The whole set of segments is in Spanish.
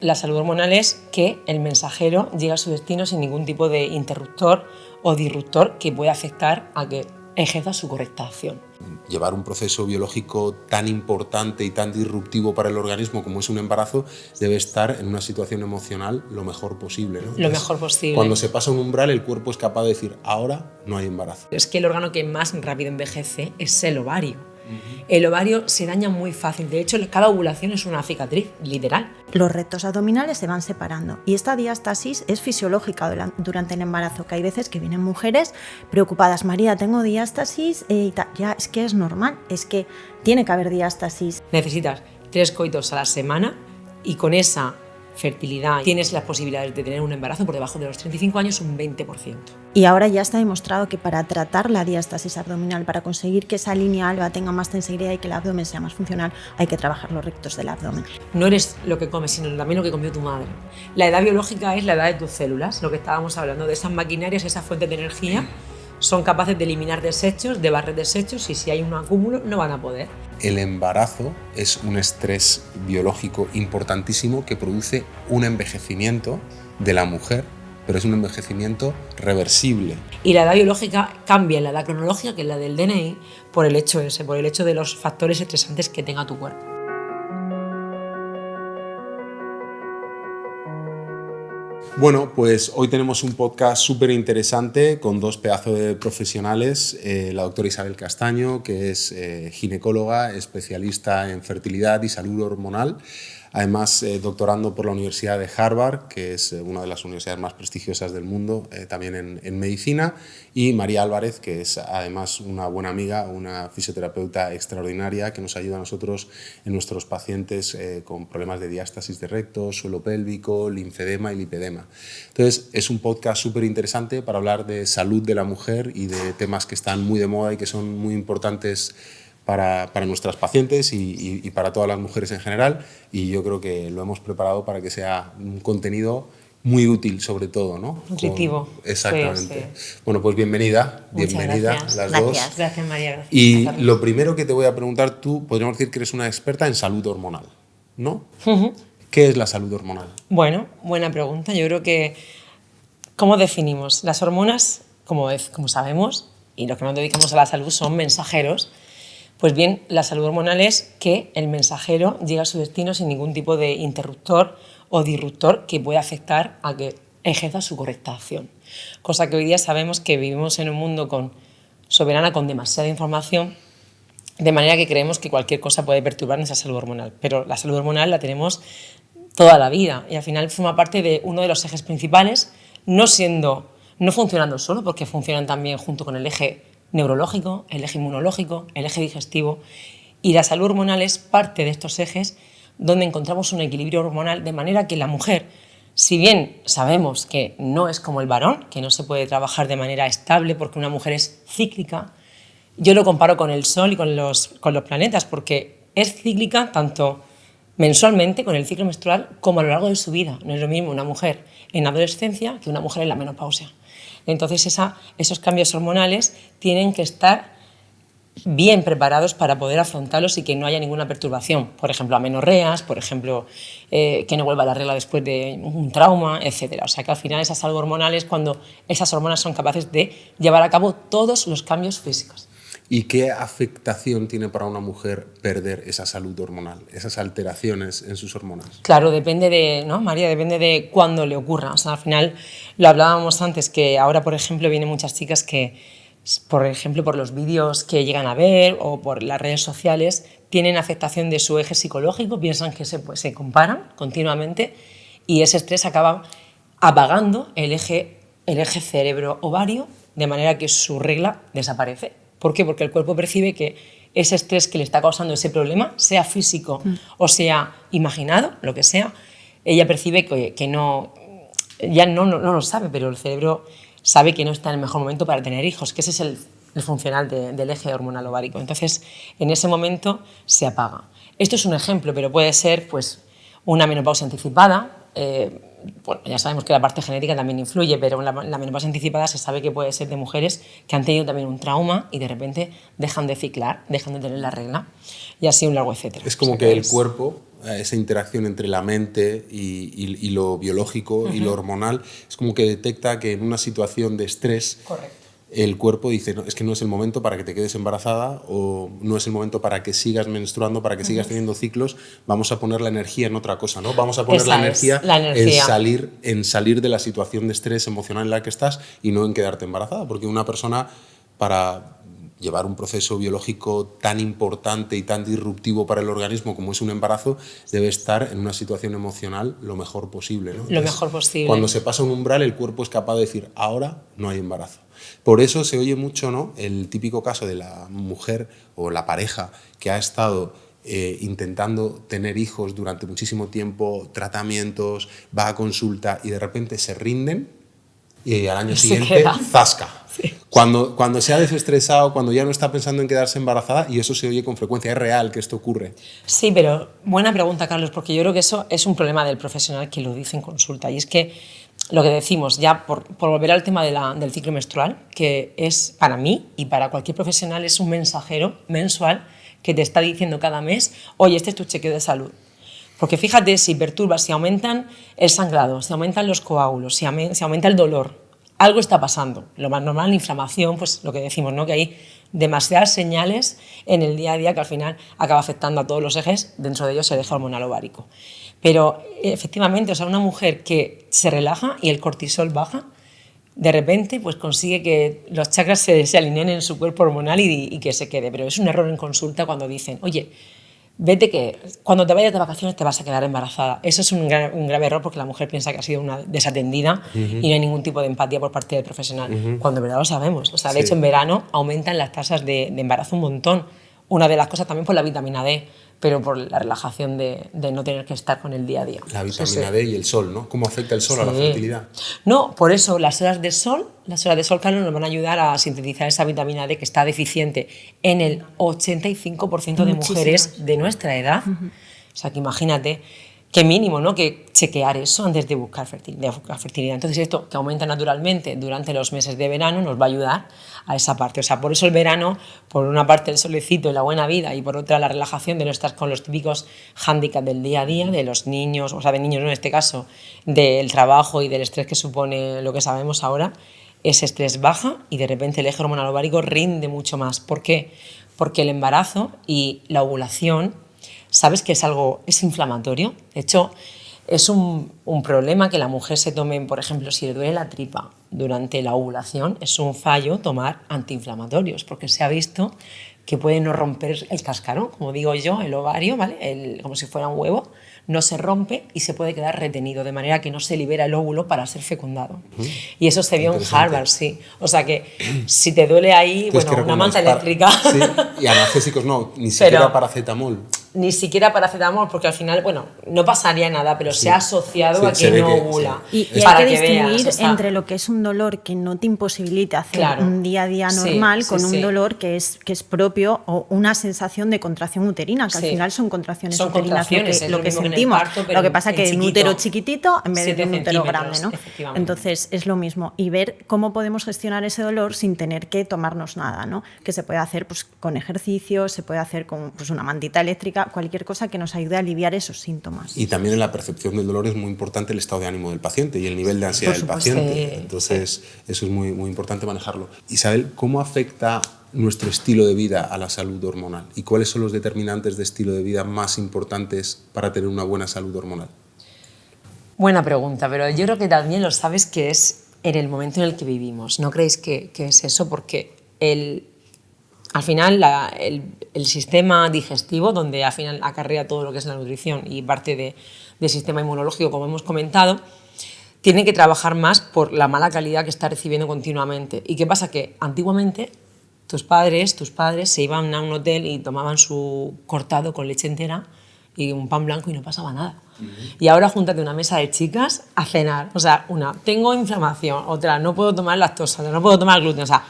La salud hormonal es que el mensajero llega a su destino sin ningún tipo de interruptor o disruptor que pueda afectar a que ejerza su correcta acción. Llevar un proceso biológico tan importante y tan disruptivo para el organismo como es un embarazo debe estar en una situación emocional lo mejor posible, ¿no? Lo mejor posible. Cuando se pasa un umbral, el cuerpo es capaz de decir, ahora no hay embarazo. Es que el órgano que más rápido envejece es el ovario. El ovario se daña muy fácil, de hecho cada ovulación es una cicatriz, literal. Los rectos abdominales se van separando y esta diástasis es fisiológica durante el embarazo, que hay veces que vienen mujeres preocupadas, María, tengo diástasis y tal. Ya, es que es normal, es que tiene que haber diástasis. Necesitas 3 coitos a la semana y con esa fertilidad tienes las posibilidades de tener un embarazo por debajo de los 35 años un 20%. Y ahora ya está demostrado que para tratar la diástasis abdominal, para conseguir que esa línea alba tenga más tensibilidad y que el abdomen sea más funcional, hay que trabajar los rectos del abdomen. No eres lo que comes, sino también lo que comió tu madre. La edad biológica es la edad de tus células, lo que estábamos hablando de esas maquinarias, esas fuentes de energía, son capaces de eliminar desechos, de barrer desechos y si hay un acúmulo no van a poder. El embarazo es un estrés biológico importantísimo que produce un envejecimiento de la mujer, pero es un envejecimiento reversible. Y la edad biológica cambia en la edad cronológica, que es la del DNI, por el hecho de los factores estresantes que tenga tu cuerpo. Bueno, pues hoy tenemos un podcast súper interesante con dos pedazos de profesionales, la doctora Isabel Castaño, que es ginecóloga, especialista en fertilidad y salud hormonal, además doctorando por la Universidad de Harvard, que es una de las universidades más prestigiosas del mundo, también en medicina, y María Álvarez, que es además una buena amiga, una fisioterapeuta extraordinaria que nos ayuda a nosotros en nuestros pacientes con problemas de diástasis de recto, suelo pélvico, linfedema y lipedema. Entonces es un podcast súper interesante para hablar de salud de la mujer y de temas que están muy de moda y que son muy importantes para nuestras pacientes y para todas las mujeres en general, y yo creo que lo hemos preparado para que sea un contenido muy útil, sobre todo, ¿no? Nutritivo. Exactamente. Sí. Bueno, pues bienvenida gracias. Las gracias. dos. Gracias, María. Gracias. Y lo primero que te voy a preguntar, tú podríamos decir que eres una experta en salud hormonal, ¿no? ¿Qué es la salud hormonal? Bueno, buena pregunta. Yo creo que, ¿cómo definimos? Las hormonas, como sabemos, y los que nos dedicamos a la salud son mensajeros. Pues bien, la salud hormonal es que el mensajero llega a su destino sin ningún tipo de interruptor o disruptor que pueda afectar a que ejerza su correcta acción. Cosa que hoy día sabemos que vivimos en un mundo soberana con demasiada información, de manera que creemos que cualquier cosa puede perturbar nuestra salud hormonal. Pero la salud hormonal la tenemos toda la vida y al final forma parte de uno de los ejes principales, no funcionando solo, porque funcionan también junto con el eje neurológico, el eje inmunológico, el eje digestivo, y la salud hormonal es parte de estos ejes donde encontramos un equilibrio hormonal, de manera que la mujer, si bien sabemos que no es como el varón, que no se puede trabajar de manera estable porque una mujer es cíclica, yo lo comparo con el Sol y con los planetas, porque es cíclica tanto mensualmente con el ciclo menstrual como a lo largo de su vida. No es lo mismo una mujer en adolescencia que una mujer en la menopausia. Entonces esos cambios hormonales tienen que estar bien preparados para poder afrontarlos y que no haya ninguna perturbación. Por ejemplo, amenorreas, por ejemplo, que no vuelva la regla después de un trauma, etc. O sea que al final esa salud hormonal es cuando esas hormonas son capaces de llevar a cabo todos los cambios físicos. ¿Y qué afectación tiene para una mujer perder esa salud hormonal, esas alteraciones en sus hormonas? Claro, depende ¿no, María? Depende de cuándo le ocurra. O sea, al final lo hablábamos antes, que ahora, por ejemplo, vienen muchas chicas que, por ejemplo, por los vídeos que llegan a ver o por las redes sociales, tienen afectación de su eje psicológico, piensan que se comparan continuamente y ese estrés acaba apagando el eje cerebro-ovario, de manera que su regla desaparece. ¿Por qué? Porque el cuerpo percibe que ese estrés que le está causando ese problema, sea físico o sea imaginado, lo que sea, ella percibe que ya no lo sabe, pero el cerebro sabe que no está en el mejor momento para tener hijos, que ese es el funcional del eje hormonal ovárico. Entonces, en ese momento se apaga. Esto es un ejemplo, pero puede ser pues, una menopausia anticipada, bueno, ya sabemos que la parte genética también influye, pero la menopausia anticipada se sabe que puede ser de mujeres que han tenido también un trauma y de repente dejan de ciclar, dejan de tener la regla y así un largo etcétera. Es como que el cuerpo, esa interacción entre la mente y lo biológico y lo hormonal, es como que detecta que en una situación de estrés, correcto, el cuerpo dice, no, es que no es el momento para que te quedes embarazada o no es el momento para que sigas menstruando, para que sigas teniendo ciclos, vamos a poner la energía en otra cosa, ¿no? Vamos a poner la energía en salir de la situación de estrés emocional en la que estás y no en quedarte embarazada, porque una persona para llevar un proceso biológico tan importante y tan disruptivo para el organismo como es un embarazo, debe estar en una situación emocional lo mejor posible, ¿no? Lo mejor posible. Cuando se pasa un umbral, el cuerpo es capaz de decir, ahora no hay embarazo. Por eso se oye mucho, ¿no?, el típico caso de la mujer o la pareja que ha estado intentando tener hijos durante muchísimo tiempo, tratamientos, va a consulta y de repente se rinden y al año siguiente, ¡zasca! Sí. Cuando se ha desestresado, cuando ya no está pensando en quedarse embarazada, y eso se oye con frecuencia, es real que esto ocurre. Sí, pero buena pregunta, Carlos, porque yo creo que eso es un problema del profesional que lo dice en consulta, y es que lo que decimos, ya por volver al tema del ciclo menstrual, que es para mí y para cualquier profesional es un mensajero mensual que te está diciendo cada mes, oye, este es tu chequeo de salud. Porque fíjate, si perturbas, si aumentan el sangrado, si aumentan los coágulos, si aumenta el dolor, algo está pasando. Lo más normal, la inflamación, pues lo que decimos, ¿no?, que hay demasiadas señales en el día a día que al final acaba afectando a todos los ejes, dentro de ellos el eje hormonal ovárico. Pero efectivamente, o sea, una mujer que se relaja y el cortisol baja, de repente pues consigue que los chakras se alineen en su cuerpo hormonal y que se quede. Pero es un error en consulta cuando dicen, oye, vete que cuando te vayas de vacaciones te vas a quedar embarazada. Eso es un grave error porque la mujer piensa que ha sido una desatendida y no hay ningún tipo de empatía por parte del profesional, cuando en verdad lo sabemos. O sea, de hecho, en verano aumentan las tasas de embarazo un montón. Una de las cosas también por la vitamina D, pero por la relajación de no tener que estar con el día a día. La vitamina D y el sol, ¿no? ¿Cómo afecta el sol a la fertilidad? No, por eso las horas de sol, Carlos, nos van a ayudar a sintetizar esa vitamina D que está deficiente en el 85% de mujeres de nuestra edad. O sea, que imagínate qué mínimo, ¿no?, que chequear eso antes de buscar fertilidad. Entonces, esto que aumenta naturalmente durante los meses de verano nos va a ayudar a esa parte. O sea, por eso el verano, por una parte el solecito y la buena vida, y por otra la relajación de no estar con los típicos hándicaps del día a día, de los niños, o sea, de niños no en este caso, del trabajo y del estrés que supone lo que sabemos ahora, ese estrés baja y de repente el eje hormonal ovárico rinde mucho más. ¿Por qué? Porque el embarazo y la ovulación, sabes que es inflamatorio. De hecho, es un problema que la mujer se tome, por ejemplo, si le duele la tripa durante la ovulación, es un fallo tomar antiinflamatorios, porque se ha visto que puede no romper el cascarón, como digo yo, el ovario, ¿vale? Como si fuera un huevo, no se rompe y se puede quedar retenido, de manera que no se libera el óvulo para ser fecundado. Y eso se vio en Harvard, sí. O sea que si te duele ahí, bueno, una manta eléctrica... Sí, y analgésicos no, ni siquiera paracetamol. Ni siquiera paracetamol, porque al final, bueno, no pasaría nada, pero se ha asociado a que no ovula. Y hay que distinguir entre lo que es un dolor que no te imposibilita hacer un día a día normal con un dolor que es propio, o una sensación de contracción uterina, que al final son contracciones uterinas lo que sentimos. Lo que pasa es que en un útero chiquitito en vez de un útero grande, ¿no? Entonces es lo mismo. Y ver cómo podemos gestionar ese dolor sin tener que tomarnos nada, ¿no? Que se puede hacer pues, con ejercicios, se puede hacer con pues, una mantita eléctrica, cualquier cosa que nos ayude a aliviar esos síntomas. Y también en la percepción del dolor es muy importante el estado de ánimo del paciente y el nivel de ansiedad del paciente. Entonces, eso es muy, muy importante manejarlo. Isabel, ¿cómo afecta nuestro estilo de vida a la salud hormonal? ¿Y cuáles son los determinantes de estilo de vida más importantes para tener una buena salud hormonal? Buena pregunta, pero yo creo que también lo sabes que es en el momento en el que vivimos. ¿No creéis que es eso? Porque al final el sistema digestivo, donde al final acarrea todo lo que es la nutrición y parte del sistema inmunológico, como hemos comentado, tiene que trabajar más por la mala calidad que está recibiendo continuamente. ¿Y qué pasa? Que antiguamente tus padres se iban a un hotel y tomaban su cortado con leche entera y un pan blanco y no pasaba nada. Y ahora júntate una mesa de chicas a cenar. O sea, una, tengo inflamación, otra, no puedo tomar lactosa, no puedo tomar gluten. O sea,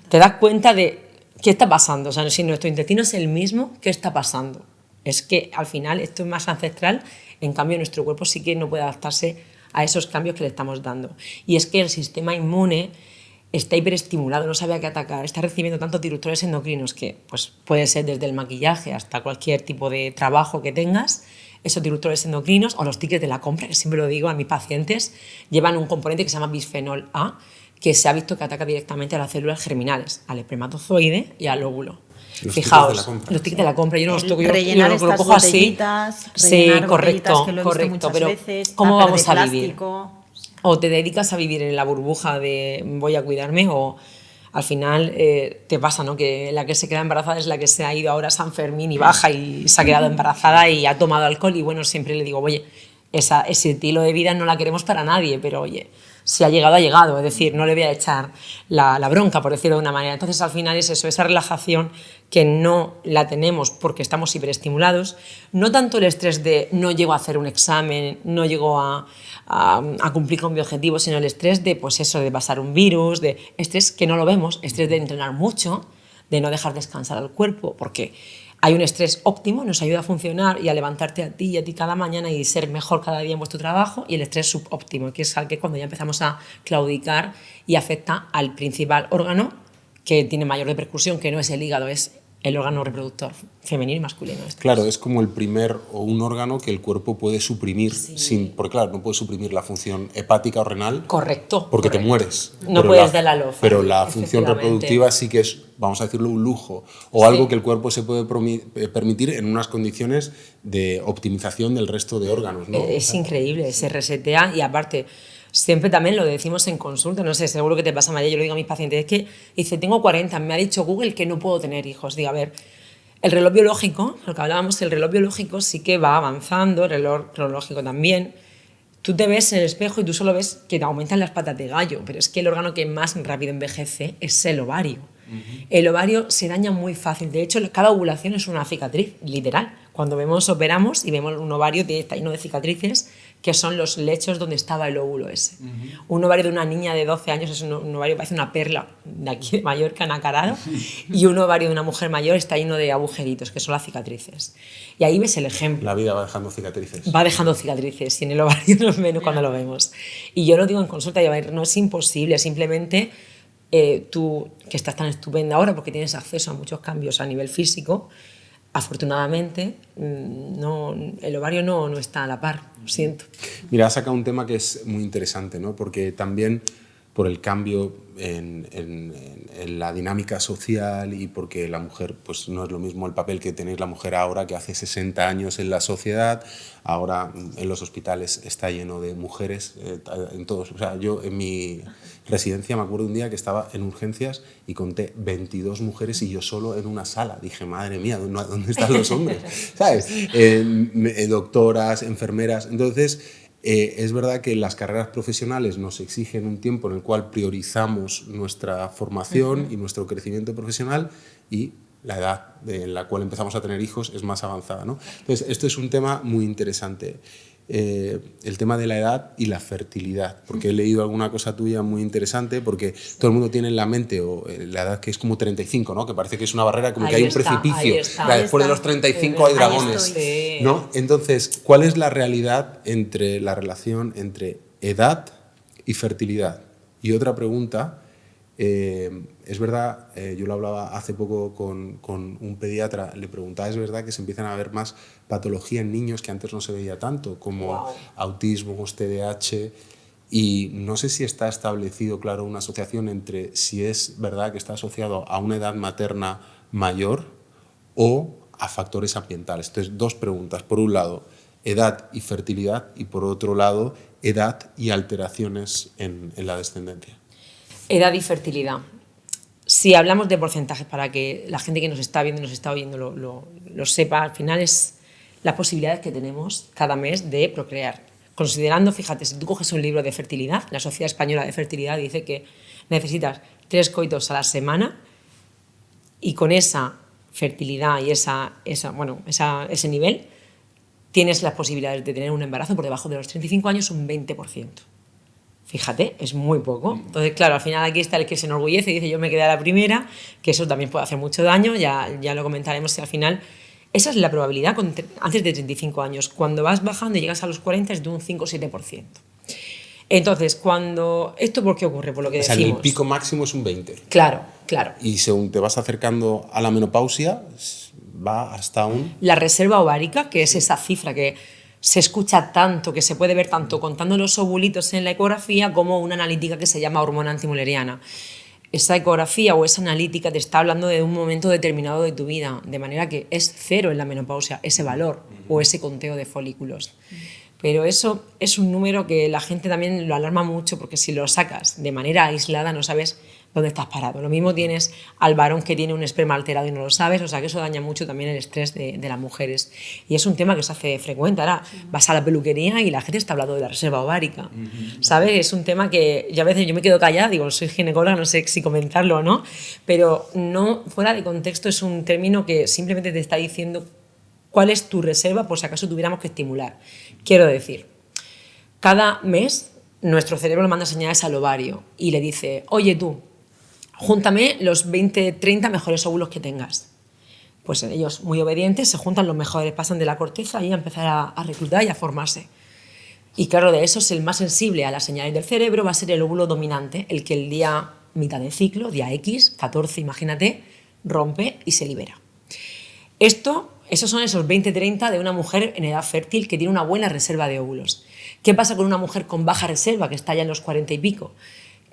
te das cuenta de qué está pasando. O sea, si nuestro intestino es el mismo, ¿qué está pasando? Es que al final esto es más ancestral, en cambio nuestro cuerpo sí que no puede adaptarse a esos cambios que le estamos dando. Y es que el sistema inmune está hiperestimulado, no sabe a qué atacar, está recibiendo tantos disruptores endocrinos que pues, puede ser desde el maquillaje hasta cualquier tipo de trabajo que tengas. Esos disruptores endocrinos o los tickets de la compra, que siempre lo digo a mis pacientes, llevan un componente que se llama bisfenol A, que se ha visto que ataca directamente a las células germinales, al espermatozoide y al óvulo. Fijaos, los tickets de la compra, yo no los toco, yo lo cojo así. Sí, correcto, pero veces, ¿cómo vamos a vivir? O te dedicas a vivir en la burbuja de voy a cuidarme, o al final te pasa, ¿no? Que la que se queda embarazada es la que se ha ido ahora a San Fermín y baja y se ha quedado embarazada y ha tomado alcohol, y bueno, siempre le digo, oye, ese estilo de vida no la queremos para nadie, pero oye, si ha llegado, es decir, no le voy a echar la bronca, por decirlo de una manera. Entonces, al final es eso, esa relajación que no la tenemos porque estamos hiperestimulados, no tanto el estrés de no llego a hacer un examen, no llego a cumplir con mi objetivo, sino el estrés de, pues eso, de pasar un virus, de estrés que no lo vemos, estrés de entrenar mucho, de no dejar descansar al cuerpo, porque hay un estrés óptimo, nos ayuda a funcionar y a levantarte a ti y a ti cada mañana y ser mejor cada día en vuestro trabajo, y el estrés subóptimo, que es al que cuando ya empezamos a claudicar y afecta al principal órgano que tiene mayor repercusión, que no es el hígado, es el órgano reproductor femenino y masculino. Claro, es como el primer o un órgano que el cuerpo puede suprimir, porque claro, no puede suprimir la función hepática o renal. Correcto. Porque te mueres. No puedes dar la lofa. Pero la función reproductiva sí que es, vamos a decirlo, un lujo, o algo que el cuerpo se puede permitir en unas condiciones de optimización del resto de órganos, ¿no? Es increíble, se resetea, y aparte, siempre también lo decimos en consulta, no sé, seguro que te pasa, María, yo lo digo a mis pacientes, es que dice, tengo 40, me ha dicho Google que no puedo tener hijos. Digo, a ver, el reloj biológico, lo que hablábamos, el reloj biológico sí que va avanzando, el reloj cronológico también. Tú te ves en el espejo y tú solo ves que te aumentan las patas de gallo, pero es que el órgano que más rápido envejece es el ovario. El ovario se daña muy fácil, de hecho cada ovulación es una cicatriz, literal. Cuando operamos y vemos un ovario que está lleno de cicatrices, que son los lechos donde estaba el óvulo ese. Un ovario de una niña de 12 años es un ovario que parece una perla de aquí de Mallorca, nacarado, y un ovario de una mujer mayor está lleno de agujeritos, que son las cicatrices. Y ahí ves el ejemplo. La vida va dejando cicatrices. Va dejando cicatrices, y en el ovario no es menos cuando lo vemos. Y yo lo digo en consulta, y a ver, no es imposible, simplemente tú, que estás tan estupenda ahora porque tienes acceso a muchos cambios a nivel físico, afortunadamente el ovario no está a la par, lo siento. Mira, has sacado un tema que es muy interesante, ¿no? Porque también por el cambio en la dinámica social, y porque la mujer pues no es lo mismo el papel que tenéis la mujer ahora que hace 60 años en la sociedad. Ahora en los hospitales está lleno de mujeres, en todos. O sea, yo en mi residencia me acuerdo un día que estaba en urgencias y conté 22 mujeres y yo solo en una sala. Dije, madre mía, ¿dónde están los hombres? ¿Sabes? Doctoras, enfermeras. Entonces, es verdad que las carreras profesionales nos exigen un tiempo en el cual priorizamos nuestra formación y nuestro crecimiento profesional, y la edad en la cual empezamos a tener hijos es más avanzada, ¿no? Entonces, esto es un tema muy interesante. El tema de la edad y la fertilidad, porque he leído alguna cosa tuya muy interesante, porque todo el mundo tiene en la mente la edad que es como 35, ¿no? Que parece que es una barrera, como que hay un precipicio. Después de los 35 hay dragones, ¿no? Entonces, ¿cuál es la realidad entre la relación entre edad y fertilidad? Y otra pregunta, es verdad, yo lo hablaba hace poco con un pediatra, le preguntaba, ¿es verdad que se empiezan a ver más patología en niños que antes no se veía tanto, como autismo, TDAH? Y no sé si está establecido, claro, una asociación entre si es verdad que está asociado a una edad materna mayor o a factores ambientales. Entonces, dos preguntas. Por un lado, edad y fertilidad, y por otro lado, edad y alteraciones en la descendencia. Edad y fertilidad. Si hablamos de porcentajes, para que la gente que nos está viendo y nos está oyendo lo sepa, al final es las posibilidades que tenemos cada mes de procrear. Considerando, fíjate, si tú coges un libro de fertilidad, la Sociedad Española de Fertilidad dice que necesitas 3 coitos a la semana, y con esa fertilidad y ese nivel tienes las posibilidades de tener un embarazo por debajo de los 35 años un 20%. Fíjate, es muy poco. Entonces, claro, al final aquí está el que se enorgullece y dice yo me quedé a la primera, que eso también puede hacer mucho daño, ya lo comentaremos, si al final esa es la probabilidad antes de 35 años. Cuando vas bajando y llegas a los 40 es de un 5 o 7%. Entonces, ¿esto por qué ocurre? Por lo que O sea, decimos. el pico máximo es un 20. Claro, claro. Y según te vas acercando a la menopausia, va hasta un... La reserva ovárica, que es esa cifra que se escucha tanto, que se puede ver tanto contando los ovulitos en la ecografía como una analítica que se llama hormona antimuleriana. Esa ecografía o esa analítica te está hablando de un momento determinado de tu vida, de manera que es cero en la menopausia ese valor o ese conteo de folículos. Pero eso es un número que la gente también lo alarma mucho, porque si lo sacas de manera aislada no sabes dónde estás parado. Lo mismo tienes al varón que tiene un esperma alterado y no lo sabes, o sea que eso daña mucho también el estrés de las mujeres. Y es un tema que se hace frecuente. Ahora vas a la peluquería y la gente está hablando de la reserva ovárica, ¿sabes? Es un tema que a veces yo me quedo callada, digo, soy ginecóloga, no sé si comentarlo o no, pero no, fuera de contexto, es un término que simplemente te está diciendo cuál es tu reserva por si acaso tuviéramos que estimular. Quiero decir, cada mes nuestro cerebro le manda señales al ovario y le dice, oye tú, júntame los 20-30 mejores óvulos que tengas. Pues ellos, muy obedientes, se juntan los mejores, pasan de la corteza y a empezar a reclutar y a formarse. Y claro, de esos el más sensible a las señales del cerebro va a ser el óvulo dominante, el que el día mitad de ciclo, día X, 14, imagínate, rompe y se libera. Esos son esos 20-30 de una mujer en edad fértil que tiene una buena reserva de óvulos. ¿Qué pasa con una mujer con baja reserva, que está ya en los 40 y pico?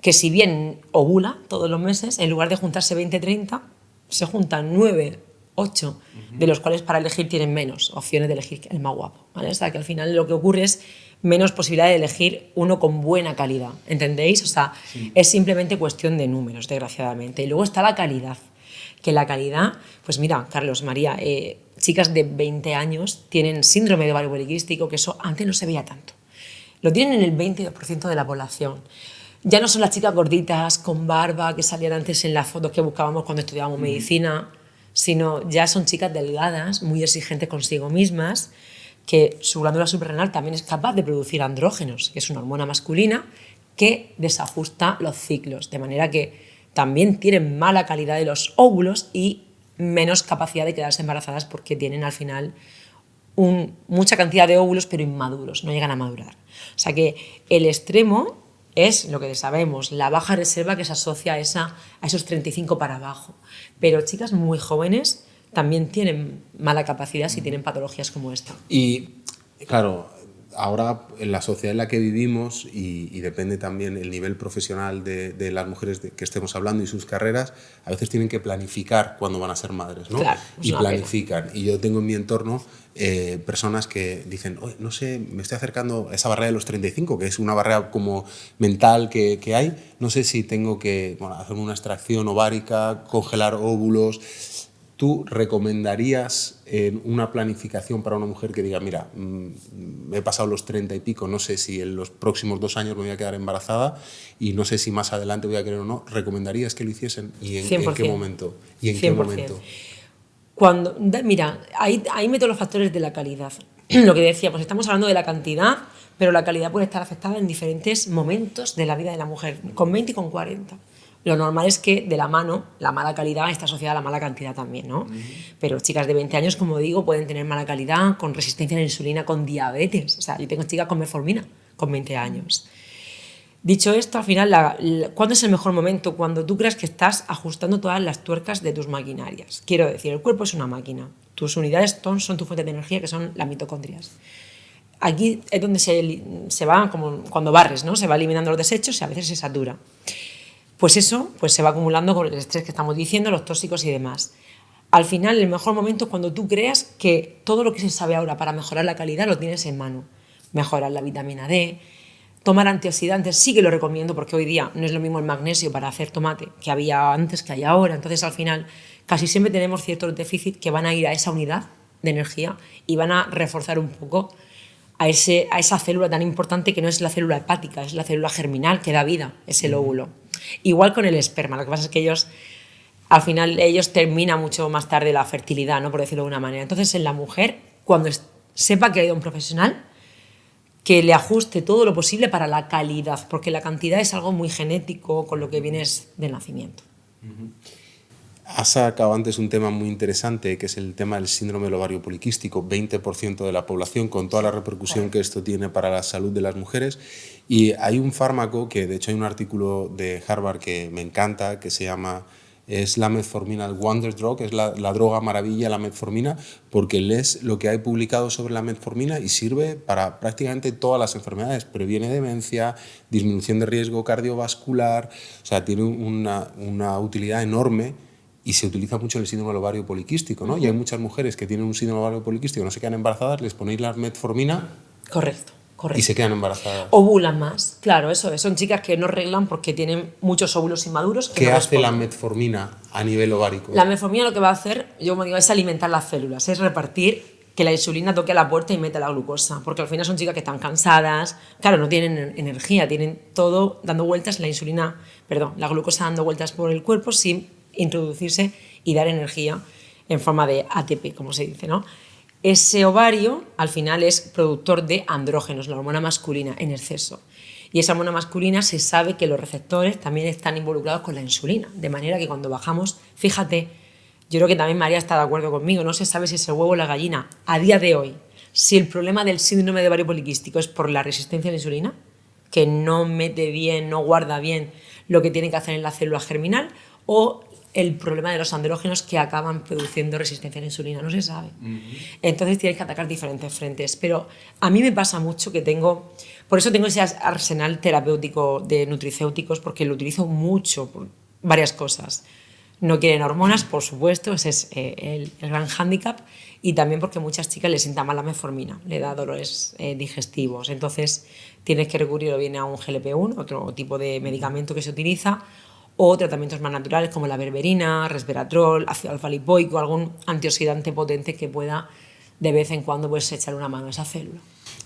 Que si bien ovula todos los meses, en lugar de juntarse 20-30, se juntan 9, 8, de los cuales para elegir tienen menos opciones de elegir el más guapo, ¿vale? O sea, que al final lo que ocurre es menos posibilidad de elegir uno con buena calidad, ¿entendéis? O sea, es simplemente cuestión de números, desgraciadamente. Y luego está la calidad, que la calidad, pues mira, Carlos, María, chicas de 20 años tienen síndrome de ovario poliquístico, que eso antes no se veía tanto. Lo tienen en el 22% de la población. Ya no son las chicas gorditas, con barba, que salían antes en las fotos que buscábamos cuando estudiábamos medicina, sino ya son chicas delgadas, muy exigentes consigo mismas, que su glándula suprarrenal también es capaz de producir andrógenos, que es una hormona masculina que desajusta los ciclos, de manera que también tienen mala calidad de los óvulos y menos capacidad de quedarse embarazadas porque tienen al final mucha cantidad de óvulos pero inmaduros, no llegan a madurar. O sea que el extremo es lo que sabemos, la baja reserva que se asocia a esos 35 para abajo. Pero chicas muy jóvenes también tienen mala capacidad si tienen patologías como esta. Y claro, ahora en la sociedad en la que vivimos y depende también el nivel profesional de las mujeres que estemos hablando y sus carreras, a veces tienen que planificar cuándo van a ser madres, ¿no? Claro, y planifican. Y yo tengo en mi entorno personas que dicen, oye, no sé, me estoy acercando a esa barrera de los 35, que es una barrera como mental que hay, no sé si tengo que hacer una extracción ovárica, congelar óvulos. ¿Tú recomendarías una planificación para una mujer que diga, mira, he pasado los 30 y pico, no sé si en los próximos 2 años me voy a quedar embarazada y no sé si más adelante voy a querer o no? ¿Recomendarías que lo hiciesen? ¿Y en qué momento? ¿Y en 100%. Qué momento? Mira, ahí meto los factores de la calidad. Lo que decía, pues estamos hablando de la cantidad, pero la calidad puede estar afectada en diferentes momentos de la vida de la mujer, con 20 y con 40. Lo normal es que de la mano, la mala calidad está asociada a la mala cantidad también, ¿no? Pero chicas de 20 años, como digo, pueden tener mala calidad, con resistencia a la insulina, con diabetes. O sea, yo tengo chicas con metformina, con 20 años. Dicho esto, al final, ¿cuándo es el mejor momento? Cuando tú creas que estás ajustando todas las tuercas de tus maquinarias. Quiero decir, el cuerpo es una máquina. Tus unidades son tu fuente de energía, que son las mitocondrias. Aquí es donde se va, como cuando barres, ¿no? Se va eliminando los desechos y a veces se satura. Pues eso se va acumulando con el estrés que estamos diciendo, los tóxicos y demás. Al final, el mejor momento es cuando tú creas que todo lo que se sabe ahora para mejorar la calidad lo tienes en mano. Mejorar la vitamina D, tomar antioxidantes, sí que lo recomiendo porque hoy día no es lo mismo el magnesio para hacer tomate que había antes, que hay ahora. Entonces, al final, casi siempre tenemos ciertos déficits que van a ir a esa unidad de energía y van a reforzar un poco a esa célula tan importante que no es la célula hepática, es la célula germinal que da vida, es el óvulo. Igual con el esperma, lo que pasa es que al final ellos terminan mucho más tarde la fertilidad, ¿no? Por decirlo de una manera. Entonces, en la mujer, cuando sepa que ha ido a un profesional, que le ajuste todo lo posible para la calidad, porque la cantidad es algo muy genético con lo que vienes del nacimiento. Has sacado antes un tema muy interesante, que es el tema del síndrome del ovario poliquístico, 20% de la población, con toda la repercusión que esto tiene para la salud de las mujeres. Y hay un fármaco que, de hecho, hay un artículo de Harvard que me encanta, que se llama, es la metformina, el Wonder Drug, es la droga maravilla, la metformina, porque lees lo que hay publicado sobre la metformina y sirve para prácticamente todas las enfermedades. Previene demencia, disminución de riesgo cardiovascular, o sea, tiene una utilidad enorme. Y se utiliza mucho el síndrome del ovario poliquístico, ¿no? Y hay muchas mujeres que tienen un síndrome del ovario poliquístico, no se quedan embarazadas, les ponéis la metformina. Correcto. Y se quedan embarazadas. Ovulan más, claro, eso es. Son chicas que no reglan porque tienen muchos óvulos inmaduros. ¿Qué hace la metformina a nivel ovárico? La metformina lo que va a hacer, yo como digo, es alimentar las células, es repartir, que la insulina toque a la puerta y meta la glucosa, porque al final son chicas que están cansadas, claro, no tienen energía, tienen todo dando vueltas, la glucosa dando vueltas por el cuerpo sin introducirse y dar energía en forma de ATP, como se dice, ¿no? Ese ovario al final es productor de andrógenos, la hormona masculina en exceso. Y esa hormona masculina se sabe que los receptores también están involucrados con la insulina, de manera que cuando bajamos, fíjate, yo creo que también María está de acuerdo conmigo, no se sabe si es el huevo o la gallina. A día de hoy, si el problema del síndrome de ovario poliquístico es por la resistencia a la insulina, que no mete bien, no guarda bien lo que tiene que hacer en la célula germinal, o el problema de los andrógenos que acaban produciendo resistencia a la insulina, no se sabe. Entonces tienes que atacar diferentes frentes. Pero a mí me pasa mucho que por eso tengo ese arsenal terapéutico de nutricéuticos, porque lo utilizo mucho por varias cosas. No quieren hormonas, por supuesto, ese es el gran hándicap, y también porque a muchas chicas les sienta mal la metformina, le da dolores digestivos. Entonces tienes que recurrir o bien a un GLP-1, otro tipo de medicamento que se utiliza, o tratamientos más naturales como la berberina, resveratrol, ácido alfa-lipoico, algún antioxidante potente que pueda de vez en cuando pues, echar una mano a esa célula.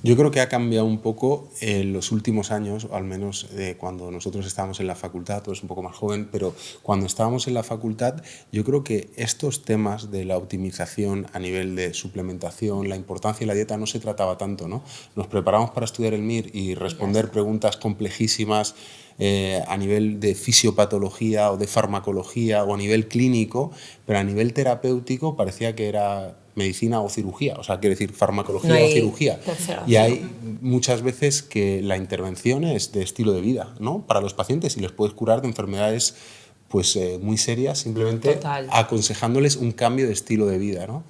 Yo creo que ha cambiado un poco en los últimos años, o al menos cuando nosotros estábamos en la facultad, tú eres un poco más joven, pero cuando estábamos en la facultad, yo creo que estos temas de la optimización a nivel de suplementación, la importancia de la dieta, no se trataba tanto, ¿no? Nos preparamos para estudiar el MIR y responder preguntas complejísimas a nivel de fisiopatología o de farmacología o a nivel clínico, pero a nivel terapéutico parecía que era medicina o cirugía, o sea, quiere decir farmacología o cirugía. Y hay muchas veces que la intervención es de estilo de vida, ¿no? Para los pacientes, y les puedes curar de enfermedades pues, muy serias simplemente aconsejándoles un cambio de estilo de vida, ¿no?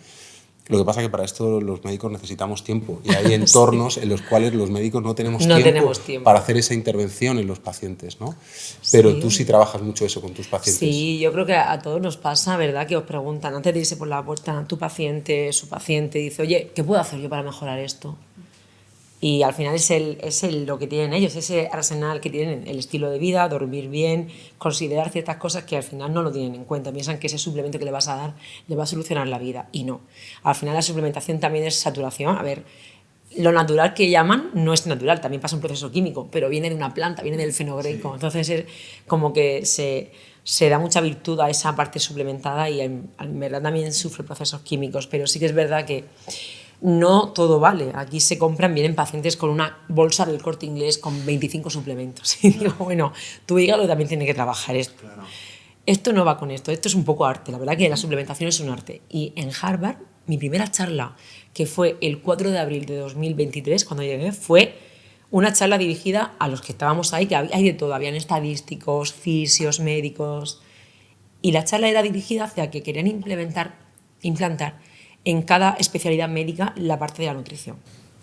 Lo que pasa es que para esto los médicos necesitamos tiempo y hay entornos en los cuales los médicos no tenemos tiempo para hacer esa intervención en los pacientes, ¿no? Pero tú sí trabajas mucho eso con tus pacientes. Sí, yo creo que a todos nos pasa, ¿verdad? Que os preguntan antes de irse por la puerta, tu paciente, su paciente, dice, oye, ¿qué puedo hacer yo para mejorar esto? Y al final es lo que tienen ellos, ese arsenal que tienen, el estilo de vida, dormir bien, considerar ciertas cosas que al final no lo tienen en cuenta. Piensan que ese suplemento que le vas a dar le va a solucionar la vida, y no. Al final la suplementación también es saturación. A ver, lo natural que llaman no es natural, también pasa un proceso químico, pero viene de una planta, viene del fenogreico. Sí. Entonces es como que se da mucha virtud a esa parte suplementada y en verdad también sufre procesos químicos, pero sí que es verdad que no todo vale. Aquí se compran, vienen pacientes con una bolsa del Corte Inglés con 25 suplementos. Y digo, bueno, tu hígado también tiene que trabajar esto. Claro. Esto no va con esto es un poco arte. La verdad que la suplementación es un arte. Y en Harvard, mi primera charla, que fue el 4 de abril de 2023, cuando llegué, fue una charla dirigida a los que estábamos ahí, que hay de todo. Habían estadísticos, fisios, médicos. Y la charla era dirigida hacia que querían implantar en cada especialidad médica la parte de la nutrición.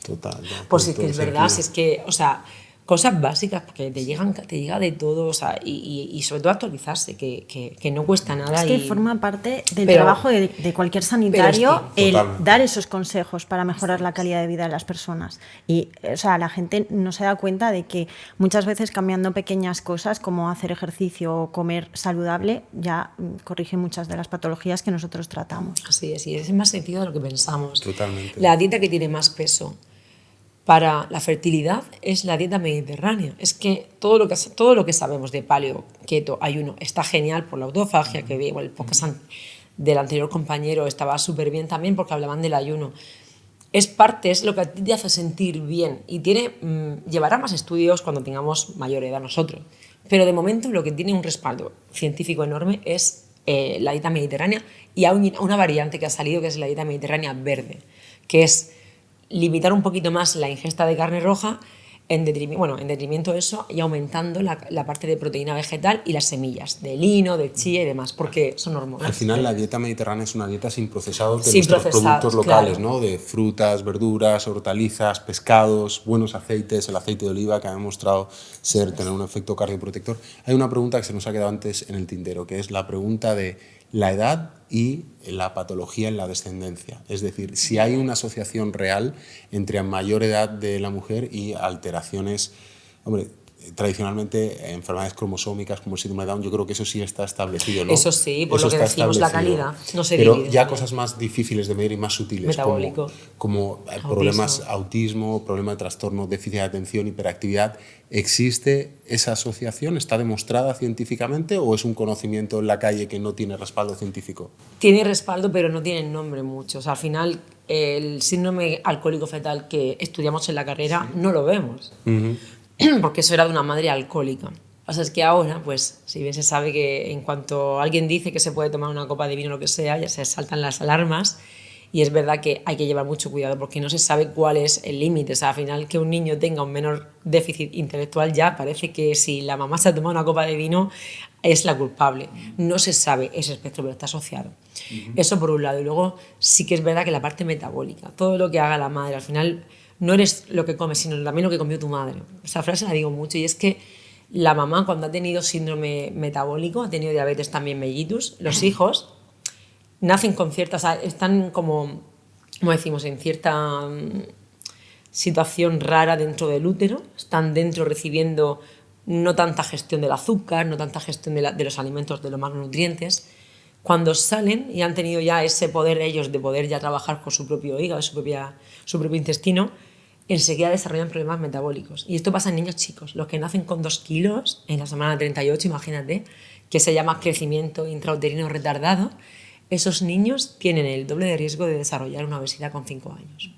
Total. Pues es que es verdad, si es que, o sea, cosas básicas, porque te llega de todo, o sea, y sobre todo actualizarse, que no cuesta nada. Es que forma parte del trabajo de cualquier sanitario el dar esos consejos para mejorar la calidad de vida de las personas. Y, o sea, la gente no se da cuenta de que muchas veces cambiando pequeñas cosas como hacer ejercicio o comer saludable ya corrige muchas de las patologías que nosotros tratamos. Así es más sencillo de lo que pensamos. Totalmente. La dieta que tiene más peso para la fertilidad es la dieta mediterránea. Es que todo lo que sabemos de paleo, keto, ayuno está genial por la autofagia, que el podcast del anterior compañero estaba súper bien también porque hablaban del ayuno. Es lo que a ti te hace sentir bien y llevará más estudios cuando tengamos mayor edad nosotros. Pero de momento lo que tiene un respaldo científico enorme es la dieta mediterránea, y hay una variante que ha salido que es la dieta mediterránea verde, que es limitar un poquito más la ingesta de carne roja en detrimento de eso y aumentando la parte de proteína vegetal y las semillas de lino, de chía y demás, porque son hormonas. Al final la dieta mediterránea es una dieta sin procesados de sin nuestros productos locales, claro. ¿no? De frutas, verduras, hortalizas, pescados, buenos aceites, el aceite de oliva que ha demostrado tener un efecto cardioprotector. Hay una pregunta que se nos ha quedado antes en el tintero, que es la pregunta de la edad y la patología en la descendencia. Es decir, si hay una asociación real entre mayor edad de la mujer y alteraciones, hombre, tradicionalmente enfermedades cromosómicas como el síndrome de Down, yo creo que eso sí está establecido, ¿no? Eso sí, por eso lo que decimos, la calidad no se Pero divide. ya cosas más difíciles de medir y más sutiles, Metabólico. como problemas autismo, problema de trastorno, déficit de atención, hiperactividad. ¿Existe esa asociación? ¿Está demostrada científicamente o es un conocimiento en la calle que no tiene respaldo científico? Tiene respaldo, pero no tiene nombre mucho. O sea, al final, el síndrome alcohólico fetal que estudiamos en la carrera no lo vemos. Porque eso era de una madre alcohólica. O sea, es que ahora, pues, si bien se sabe que en cuanto alguien dice que se puede tomar una copa de vino o lo que sea, ya se saltan las alarmas, y es verdad que hay que llevar mucho cuidado porque no se sabe cuál es el límite. O sea, al final que un niño tenga un menor déficit intelectual ya parece que si la mamá se ha tomado una copa de vino es la culpable. No se sabe ese espectro, pero está asociado. Eso por un lado. Y luego sí que es verdad que la parte metabólica, todo lo que haga la madre, al final no eres lo que comes, sino también lo que comió tu madre. Esa frase la digo mucho y es que la mamá cuando ha tenido síndrome metabólico, ha tenido diabetes también mellitus, los hijos nacen con ciertas, o sea, están como decimos, en cierta situación rara dentro del útero, están dentro recibiendo no tanta gestión del azúcar, no tanta gestión de los alimentos, de los macronutrientes. Cuando salen y han tenido ya ese poder ellos de poder ya trabajar con su propio hígado, su propio intestino, enseguida desarrollan problemas metabólicos. Y esto pasa en niños chicos, los que nacen con 2 kilos en la semana 38, imagínate, que se llama crecimiento intrauterino retardado, esos niños tienen el doble de riesgo de desarrollar una obesidad con 5 años.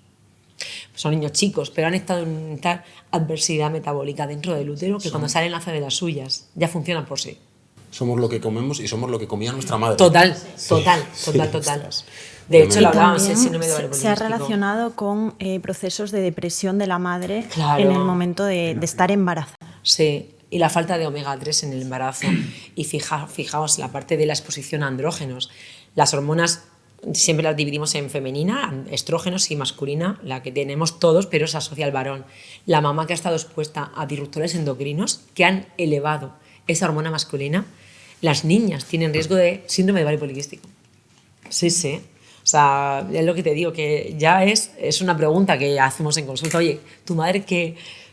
Son niños chicos, pero han estado en tal adversidad metabólica dentro del útero que cuando salen hacen de las suyas, ya funcionan por sí. Somos lo que comemos y somos lo que comía nuestra madre. Total. De hecho, lo hablábamos el síndrome de ovario poliquístico. Se ha relacionado con procesos de depresión de la madre claro. en el momento de estar embarazada. Sí, y la falta de omega 3 en el embarazo. Y fijaos la parte de la exposición a andrógenos. Las hormonas siempre las dividimos en femenina, estrógenos y masculina, la que tenemos todos, pero se asocia al varón. La mamá que ha estado expuesta a disruptores endocrinos que han elevado esa hormona masculina, las niñas tienen riesgo de síndrome de ovario poliquístico. Sí. O sea, es lo que te digo, que ya es una pregunta que hacemos en consulta. Oye, ¿tu madre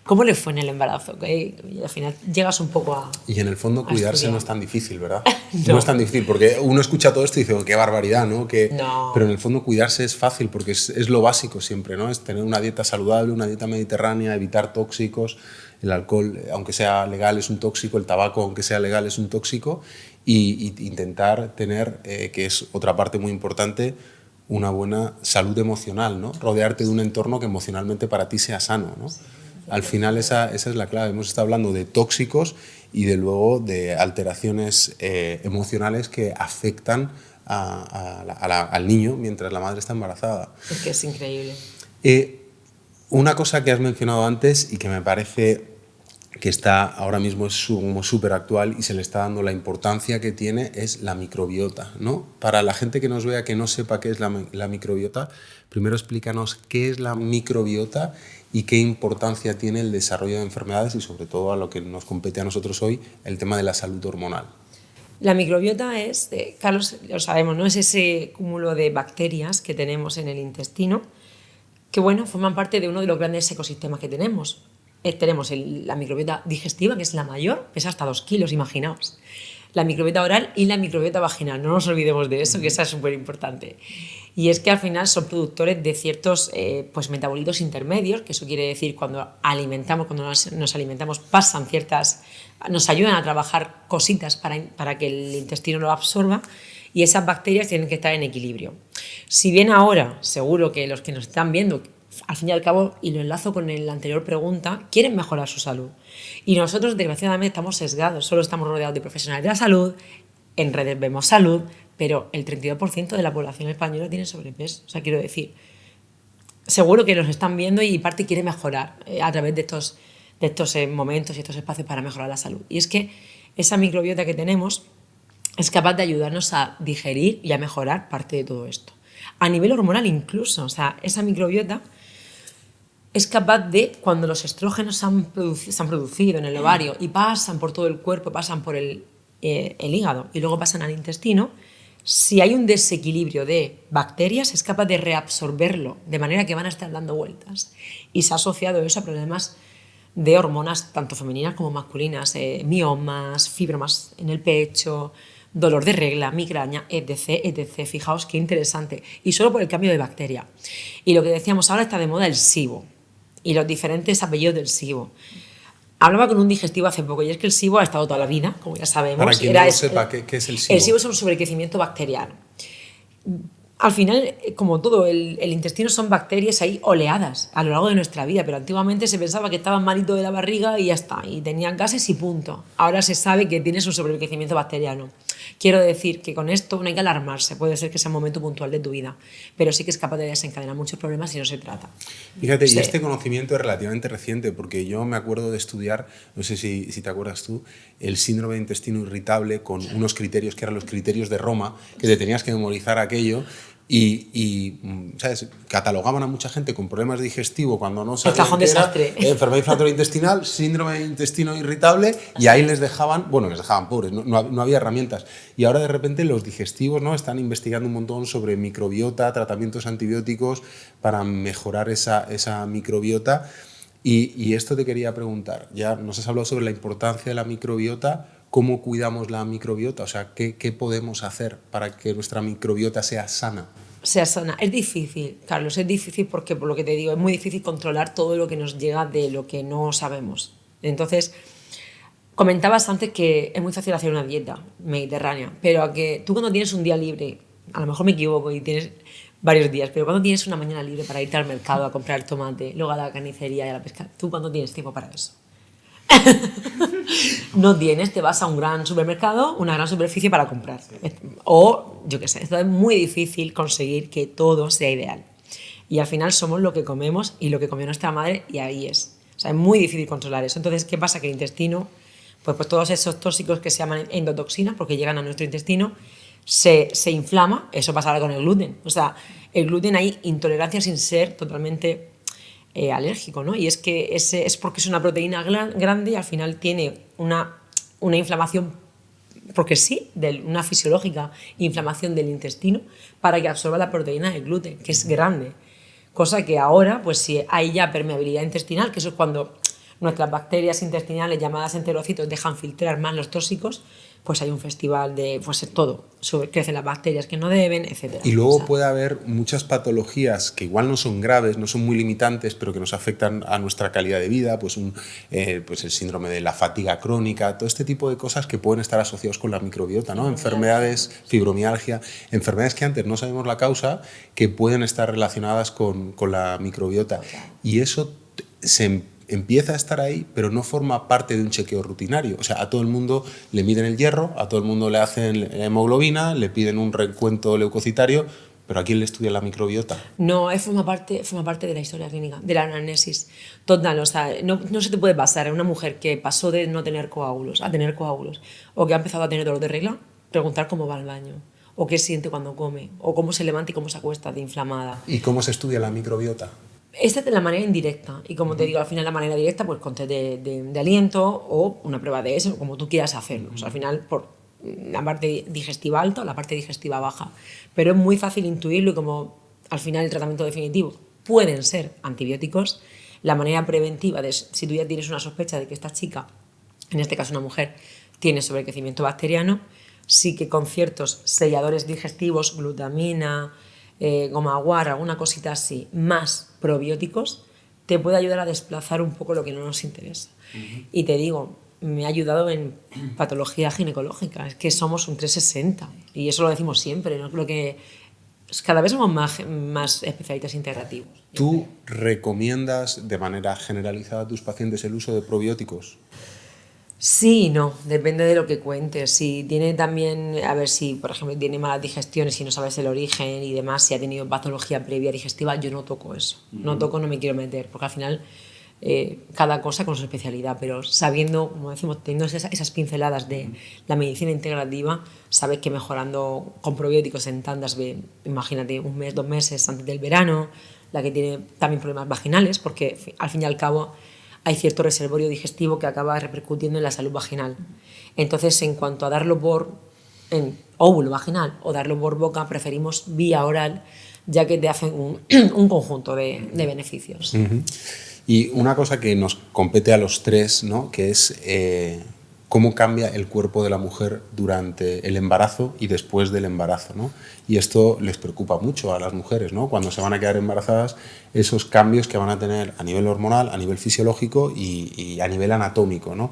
cómo le fue en el embarazo? Y al final llegas un poco a... Y en el fondo cuidarse no es tan difícil, ¿verdad? No es tan difícil, porque uno escucha todo esto y dice, oh, qué barbaridad, ¿no? No. Pero en el fondo cuidarse es fácil, porque es lo básico siempre, ¿no? Es tener una dieta saludable, una dieta mediterránea, evitar tóxicos. El alcohol, aunque sea legal, es un tóxico, el tabaco, aunque sea legal, es un tóxico, y intentar tener, que es otra parte muy importante, una buena salud emocional, ¿no? Rodearte de un entorno que emocionalmente para ti sea sano, ¿no? Al final esa es la clave. Hemos estado hablando de tóxicos y de luego de alteraciones emocionales que afectan al niño mientras la madre está embarazada. Es que es increíble. Una cosa que has mencionado antes y que me parece que está ahora mismo es súper actual y se le está dando la importancia que tiene es la microbiota, ¿no? Para la gente que nos vea que no sepa qué es la microbiota, primero explícanos qué es la microbiota y qué importancia tiene el desarrollo de enfermedades y sobre todo a lo que nos compete a nosotros hoy, el tema de la salud hormonal. La microbiota es, Carlos, lo sabemos, ¿no? Es ese cúmulo de bacterias que tenemos en el intestino que, bueno, forman parte de uno de los grandes ecosistemas que tenemos. Tenemos la microbiota digestiva, que es la mayor, pesa hasta 2 kilos, imaginaos. La microbiota oral y la microbiota vaginal, no nos olvidemos de eso, que esa es súper importante. Y es que al final son productores de ciertos pues metabolitos intermedios, que eso quiere decir cuando nos alimentamos pasan nos ayudan a trabajar cositas para que el intestino lo absorba, y esas bacterias tienen que estar en equilibrio. Si bien ahora, seguro que los que nos están viendo, al fin y al cabo, y lo enlazo con la anterior pregunta, quieren mejorar su salud. Y nosotros, desgraciadamente, estamos sesgados, solo estamos rodeados de profesionales de la salud, en redes vemos salud, pero el 32% de la población española tiene sobrepeso. O sea, quiero decir, seguro que nos están viendo y parte quiere mejorar a través de estos momentos y estos espacios para mejorar la salud. Y es que esa microbiota que tenemos es capaz de ayudarnos a digerir y a mejorar parte de todo esto. A nivel hormonal incluso, o sea, esa microbiota es capaz de, cuando los estrógenos se han producido en el ovario y pasan por todo el cuerpo, pasan por el hígado y luego pasan al intestino, si hay un desequilibrio de bacterias, es capaz de reabsorberlo, de manera que van a estar dando vueltas. Y se ha asociado eso a problemas de hormonas, tanto femeninas como masculinas, miomas, fibromas en el pecho, dolor de regla, migraña, etc, etc. Fijaos qué interesante. Y solo por el cambio de bacteria. Y lo que decíamos, ahora está de moda el SIBO y los diferentes apellidos del SIBO. Hablaba con un digestivo hace poco y es que el SIBO ha estado toda la vida, como ya sabemos. Para quien no lo sepa, ¿qué es el SIBO? El SIBO es un sobrecrecimiento bacteriano. Al final, como todo, el intestino son bacterias ahí oleadas a lo largo de nuestra vida, pero antiguamente se pensaba que estaban malito de la barriga y ya está, y tenían gases y punto. Ahora se sabe que tienes un sobrecrecimiento bacteriano. Quiero decir que con esto no hay que alarmarse, puede ser que sea un momento puntual de tu vida, pero sí que es capaz de desencadenar muchos problemas si no se trata. Fíjate, y este conocimiento es relativamente reciente, porque yo me acuerdo de estudiar, no sé si te acuerdas tú, el síndrome de intestino irritable con unos criterios que eran los criterios de Roma, que te tenías que memorizar aquello. Y ¿sabes? Catalogaban a mucha gente con problemas digestivos cuando no sabían qué era, enfermedad inflamatoria intestinal, síndrome de intestino irritable, y ahí les dejaban pobres, no había herramientas. Y ahora de repente los digestivos, ¿no?, están investigando un montón sobre microbiota, tratamientos antibióticos para mejorar esa microbiota. Y esto te quería preguntar, ya nos has hablado sobre la importancia de la microbiota. ¿Cómo cuidamos la microbiota? O sea, ¿qué podemos hacer para que nuestra microbiota sea sana? Sea sana. Es difícil, Carlos, es difícil porque, por lo que te digo, es muy difícil controlar todo lo que nos llega de lo que no sabemos. Entonces, comentabas antes que es muy fácil hacer una dieta mediterránea, pero a que tú cuando tienes un día libre, a lo mejor me equivoco y tienes varios días, pero cuando tienes una mañana libre para irte al mercado a comprar el tomate, luego a la carnicería y a la pesca, ¿tú cuándo tienes tiempo para eso? No tienes, te vas a un gran supermercado, una gran superficie para comprar. O, yo qué sé, esto es muy difícil conseguir que todo sea ideal. Y al final somos lo que comemos y lo que comió nuestra madre, y ahí es. O sea, es muy difícil controlar eso. Entonces, ¿qué pasa? Que el intestino, pues todos esos tóxicos que se llaman endotoxinas, porque llegan a nuestro intestino, se inflama. Eso pasa ahora con el gluten. O sea, el gluten hay intolerancia sin ser totalmente alérgico, ¿no? Y es que es porque es una proteína grande y al final tiene una inflamación, porque sí, una fisiológica inflamación del intestino para que absorba la proteína del gluten, que es grande. Cosa que ahora, pues si hay ya permeabilidad intestinal, que eso es cuando nuestras bacterias intestinales llamadas enterocitos dejan filtrar más los tóxicos, pues hay un festival de todo, crecen las bacterias que no deben, etc. Y luego puede haber muchas patologías que igual no son graves, no son muy limitantes, pero que nos afectan a nuestra calidad de vida, pues el síndrome de la fatiga crónica, todo este tipo de cosas que pueden estar asociados con la microbiota, ¿no? Enfermedades, fibromialgia, enfermedades que antes no sabemos la causa, que pueden estar relacionadas con la microbiota. Y eso se empieza a estar ahí, pero no forma parte de un chequeo rutinario. O sea, a todo el mundo le miden el hierro, a todo el mundo le hacen hemoglobina, le piden un recuento leucocitario, pero ¿a quién le estudia la microbiota? No, forma parte de la historia clínica, de la anamnesis. Total, o sea, no se te puede pasar a una mujer que pasó de no tener coágulos a tener coágulos, o que ha empezado a tener dolor de regla, preguntar cómo va al baño, o qué siente cuando come, o cómo se levanta y cómo se acuesta de inflamada. ¿Y cómo se estudia la microbiota? Esta es de la manera indirecta, y como te digo, al final la manera directa, pues con test de aliento o una prueba de eso, como tú quieras hacerlo. O sea, al final, por la parte digestiva alta o la parte digestiva baja. Pero es muy fácil intuirlo, y como al final el tratamiento definitivo pueden ser antibióticos, la manera preventiva de si tú ya tienes una sospecha de que esta chica, en este caso una mujer, tiene sobrecrecimiento bacteriano, sí que con ciertos selladores digestivos, glutamina, goma guar, alguna cosita así, más probióticos, te puede ayudar a desplazar un poco lo que no nos interesa. Y te digo, me ha ayudado en patología ginecológica, es que somos un 360, y eso lo decimos siempre, ¿no? Creo que cada vez somos más especialistas integrativos. ¿Tú recomiendas de manera generalizada a tus pacientes el uso de probióticos? Sí y no, depende de lo que cuentes. Si tiene también, a ver si, por ejemplo, tiene malas digestiones y no sabes el origen y demás, si ha tenido patología previa digestiva, yo no toco eso. No toco, no me quiero meter, porque al final cada cosa con su especialidad, pero sabiendo, como decimos, teniendo esas pinceladas de la medicina integrativa, sabes que mejorando con probióticos en tandas de, imagínate, 1 mes, 2 meses antes del verano, la que tiene también problemas vaginales, porque al fin y al cabo hay cierto reservorio digestivo que acaba repercutiendo en la salud vaginal. Entonces, en cuanto a darlo por en óvulo vaginal o darlo por boca, preferimos vía oral, ya que te hacen un conjunto de beneficios. Y una cosa que nos compete a los tres, ¿no? Que es cómo cambia el cuerpo de la mujer durante el embarazo y después del embarazo, ¿no? Y esto les preocupa mucho a las mujeres, ¿no? Cuando se van a quedar embarazadas, esos cambios que van a tener a nivel hormonal, a nivel fisiológico y a nivel anatómico, ¿no?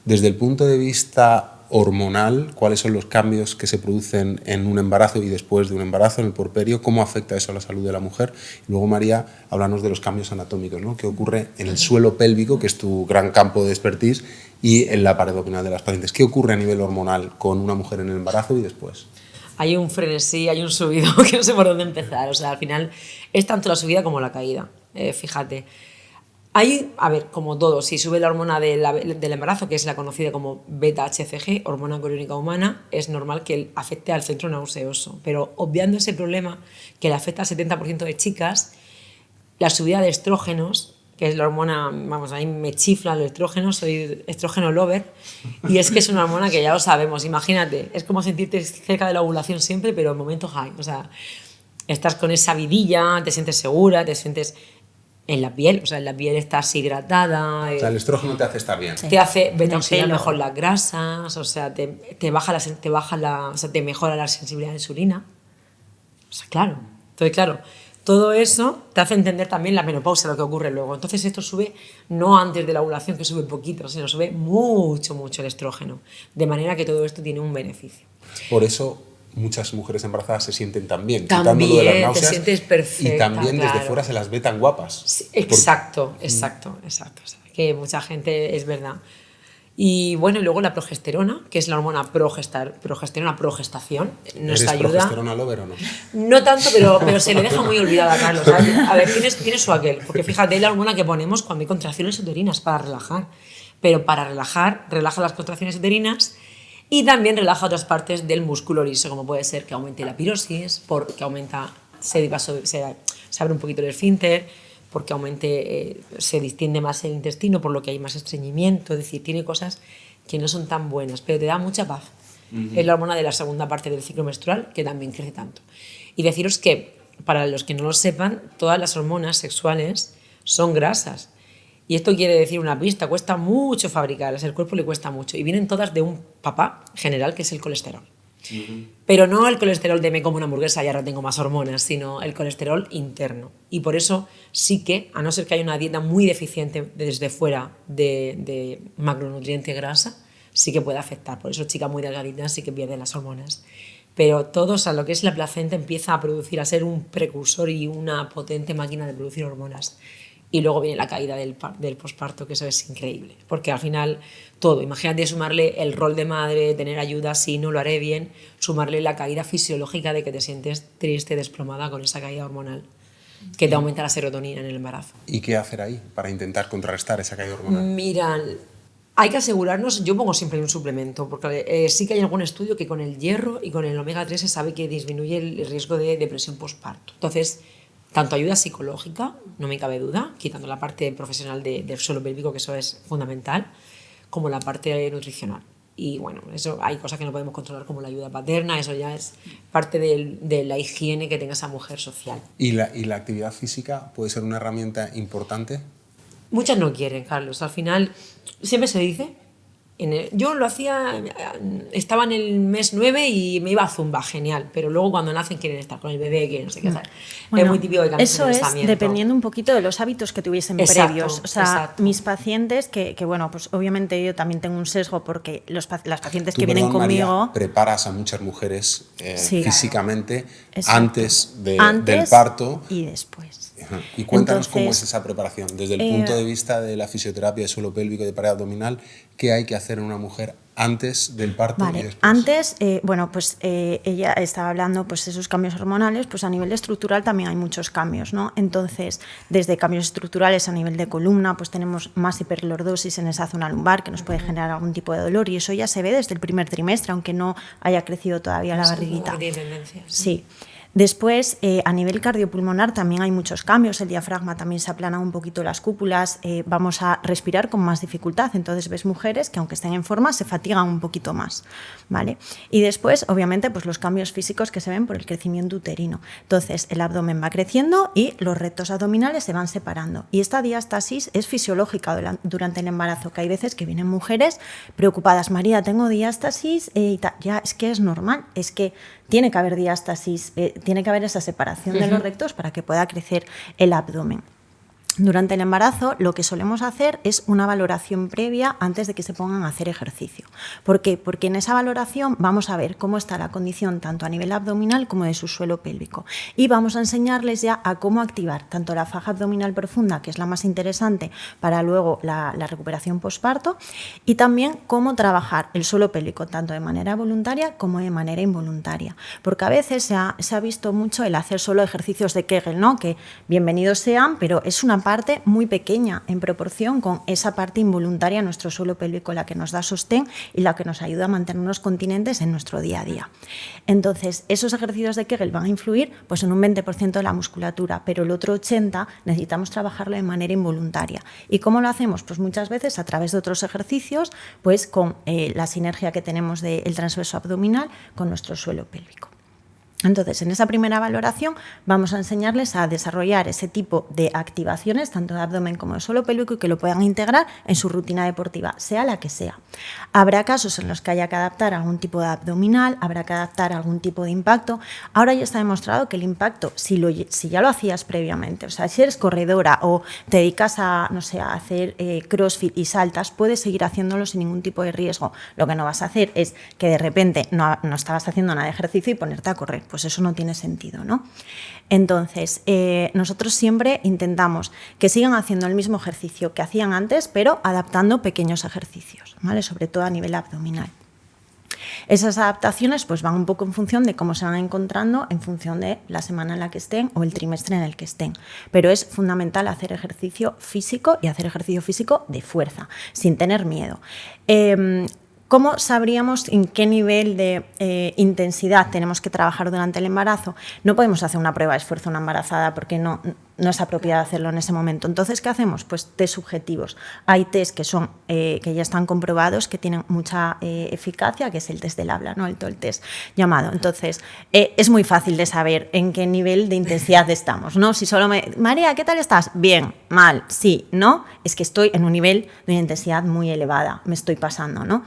Desde el punto de vista hormonal, cuáles son los cambios que se producen en un embarazo y después de un embarazo, en el puerperio, cómo afecta eso a la salud de la mujer. Y luego, María, háblanos de los cambios anatómicos, ¿no? ¿Qué ocurre en el suelo pélvico, que es tu gran campo de expertise, y en la pared abdominal de las pacientes? ¿Qué ocurre a nivel hormonal con una mujer en el embarazo y después? Hay un frenesí, hay un subido que no sé por dónde empezar. O sea, al final es tanto la subida como la caída. Fíjate. Hay, a ver, como todo, si sube la hormona del embarazo, que es la conocida como beta-HCG, hormona coriónica humana, es normal que afecte al centro nauseoso. Pero obviando ese problema que le afecta al 70% de chicas, la subida de estrógenos, que es la hormona, vamos, a mí me chifla el estrógeno, soy estrógeno lover, y es que es una hormona que ya lo sabemos, imagínate, es como sentirte cerca de la ovulación siempre, pero en momentos high, o sea, estás con esa vidilla, te sientes segura, te sientes en la piel, o sea, en la piel estás hidratada. O sea, el estrógeno te hace estar bien. Te hace oxidar mejor las grasas, o sea, te mejora la sensibilidad a la insulina. O sea, claro. Entonces, claro, todo eso te hace entender también la menopausia, lo que ocurre luego. Entonces, esto sube no antes de la ovulación, que sube poquito, sino sube mucho, mucho el estrógeno. De manera que todo esto tiene un beneficio. Por eso muchas mujeres embarazadas se sienten tan bien, también, quitándolo de las náuseas, te sientes perfecta, y también claro. Desde fuera se las ve tan guapas. Sí, exacto. O sea, que mucha gente, es verdad. Y bueno, y luego la progesterona, que es la hormona progesterona, progestación, nos ¿Eres ayuda. progesterona lover o no? No tanto, pero se le deja muy olvidada, Carlos. A ver, tiene su aquel, porque fíjate, la hormona que ponemos cuando hay contracciones uterinas para relajar. Pero para relajar, relaja las contracciones uterinas y también relaja otras partes del músculo liso, como puede ser que aumente la pirosis, porque se abre un poquito el esfínter, porque se distiende más el intestino, por lo que hay más estreñimiento. Es decir, tiene cosas que no son tan buenas, pero te da mucha paz. Es la hormona de la segunda parte del ciclo menstrual, que también crece tanto. Y deciros que, para los que no lo sepan, todas las hormonas sexuales son grasas. Y esto quiere decir una pista, cuesta mucho fabricarlas, el cuerpo le cuesta mucho. Y vienen todas de un papá general, que es el colesterol. Pero no el colesterol de me como una hamburguesa y ahora tengo más hormonas, sino el colesterol interno. Y por eso sí que, a no ser que haya una dieta muy deficiente desde fuera de macronutriente grasa, sí que puede afectar. Por eso chicas muy delgaditas sí que pierden las hormonas. Pero todo, o sea, lo que es la placenta empieza a ser un precursor y una potente máquina de producir hormonas. Y luego viene la caída del posparto, que eso es increíble, porque al final todo, imagínate sumarle el rol de madre, tener ayuda, si no lo haré bien, sumarle la caída fisiológica de que te sientes triste, desplomada con esa caída hormonal, que te aumenta la serotonina en el embarazo. ¿Y qué hacer ahí para intentar contrarrestar esa caída hormonal? Mira, hay que asegurarnos, yo pongo siempre un suplemento, porque sí que hay algún estudio que con el hierro y con el omega 3 se sabe que disminuye el riesgo de depresión posparto. Entonces, tanto ayuda psicológica, no me cabe duda, quitando la parte profesional del suelo pélvico, que eso es fundamental, como la parte nutricional. Y bueno, eso hay cosas que no podemos controlar, como la ayuda paterna, eso ya es parte de la higiene que tenga esa mujer social. ¿Y la actividad física puede ser una herramienta importante? Muchas no quieren, Carlos. Al final, siempre se dice, yo lo hacía, estaba en el mes 9 y me iba a zumba, genial, pero luego cuando nacen quieren estar con el bebé, quieren no sé qué hacer. Bueno, es muy típico de cambios eso de es pensamiento. dependiendo un poquito de los hábitos que tuviesen previos. O sea, exacto. Mis pacientes, que bueno, pues obviamente yo también tengo un sesgo porque las pacientes Tú, que vienen conmigo... María, preparas a muchas mujeres sí, físicamente exacto. antes del parto. Y después. Y cuéntanos cómo es esa preparación, desde el punto de vista de la fisioterapia de suelo pélvico y de pared abdominal, ¿qué hay que hacer hacer en una mujer antes del parto y Vale, después? antes, ella estaba hablando pues esos cambios hormonales, pues a nivel estructural también hay muchos cambios, ¿no? Entonces, desde cambios estructurales a nivel de columna, pues tenemos más hiperlordosis en esa zona lumbar que nos puede generar algún tipo de dolor y eso ya se ve desde el primer trimestre, aunque no haya crecido todavía la barriguita. Sí. Después, a nivel cardiopulmonar también hay muchos cambios, el diafragma también se aplana un poquito las cúpulas, vamos a respirar con más dificultad, entonces ves mujeres que aunque estén en forma se fatigan un poquito más, ¿vale? Y después, obviamente, pues los cambios físicos que se ven por el crecimiento uterino. Entonces, el abdomen va creciendo y los rectos abdominales se van separando. Y esta diástasis es fisiológica durante el embarazo, que hay veces que vienen mujeres preocupadas, María, tengo diástasis, y tal. Ya, es que es normal, es que tiene que haber diástasis, tiene que haber esa separación de los rectos para que pueda crecer el abdomen. Durante el embarazo lo que solemos hacer es una valoración previa antes de que se pongan a hacer ejercicio. ¿Por qué? Porque en esa valoración vamos a ver cómo está la condición tanto a nivel abdominal como de su suelo pélvico y vamos a enseñarles ya a cómo activar tanto la faja abdominal profunda, que es la más interesante para luego la recuperación posparto, y también cómo trabajar el suelo pélvico tanto de manera voluntaria como de manera involuntaria. Porque a veces se ha visto mucho el hacer solo ejercicios de Kegel, ¿no? Que bienvenidos sean, pero es una parte muy pequeña en proporción con esa parte involuntaria en nuestro suelo pélvico, la que nos da sostén y la que nos ayuda a mantenernos continentes en nuestro día a día. Entonces, esos ejercicios de Kegel van a influir pues, en un 20% de la musculatura, pero el otro 80% necesitamos trabajarlo de manera involuntaria. ¿Y cómo lo hacemos? Pues muchas veces a través de otros ejercicios, pues con la sinergia que tenemos del transverso abdominal con nuestro suelo pélvico. Entonces, en esa primera valoración vamos a enseñarles a desarrollar ese tipo de activaciones, tanto de abdomen como de suelo pélvico, y que lo puedan integrar en su rutina deportiva, sea la que sea. Habrá casos en los que haya que adaptar algún tipo de abdominal, habrá que adaptar algún tipo de impacto. Ahora ya está demostrado que el impacto, si ya lo hacías previamente, o sea, si eres corredora o te dedicas a, no sé, a hacer crossfit y saltas, puedes seguir haciéndolo sin ningún tipo de riesgo. Lo que no vas a hacer es que de repente no estabas haciendo nada de ejercicio y ponerte a correr. Pues eso no tiene sentido, ¿no? Entonces, nosotros siempre intentamos que sigan haciendo el mismo ejercicio que hacían antes, pero adaptando pequeños ejercicios, ¿vale? Sobre todo a nivel abdominal. Esas adaptaciones pues, van un poco en función de cómo se van encontrando, en función de la semana en la que estén o el trimestre en el que estén. Pero es fundamental hacer ejercicio físico y hacer ejercicio físico de fuerza, sin tener miedo. ¿Cómo sabríamos en qué nivel de intensidad tenemos que trabajar durante el embarazo? No podemos hacer una prueba de esfuerzo a una embarazada porque no es apropiado hacerlo en ese momento. Entonces, ¿qué hacemos? Pues test subjetivos. Hay test que ya están comprobados, que tienen mucha eficacia, que es el test del habla, ¿no? El test llamado. Entonces, es muy fácil de saber en qué nivel de intensidad estamos, ¿no? Si solo María, ¿qué tal estás? Bien, mal, sí, ¿no? Es que estoy en un nivel de una intensidad muy elevada, me estoy pasando, ¿no?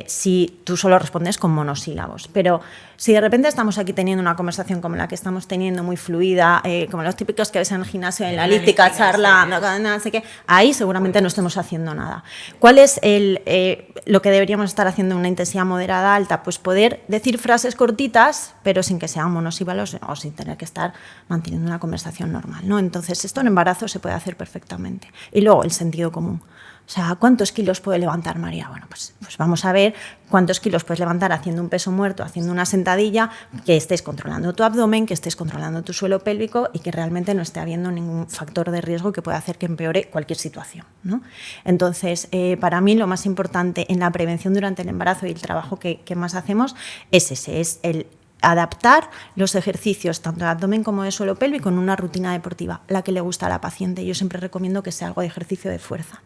Si tú solo respondes con monosílabos. Pero si de repente estamos aquí teniendo una conversación como la que estamos teniendo, muy fluida, como los típicos que ves en el gimnasio, en la elíptica, charlando, no sé qué, ahí seguramente no estemos haciendo nada. ¿Cuál es lo que deberíamos estar haciendo en una intensidad moderada alta? Pues poder decir frases cortitas, pero sin que sean monosílabos o sin tener que estar manteniendo una conversación normal, ¿no? Entonces, esto en embarazo se puede hacer perfectamente. Y luego, el sentido común. O sea, ¿cuántos kilos puede levantar María? Bueno, pues vamos a ver cuántos kilos puedes levantar haciendo un peso muerto, haciendo una sentadilla, que estés controlando tu abdomen, que estés controlando tu suelo pélvico y que realmente no esté habiendo ningún factor de riesgo que pueda hacer que empeore cualquier situación, ¿no? Entonces, para mí lo más importante en la prevención durante el embarazo y el trabajo que más hacemos es ese, es el adaptar los ejercicios tanto de abdomen como de suelo pélvico en una rutina deportiva, la que le gusta a la paciente. Yo siempre recomiendo que sea algo de ejercicio de fuerza.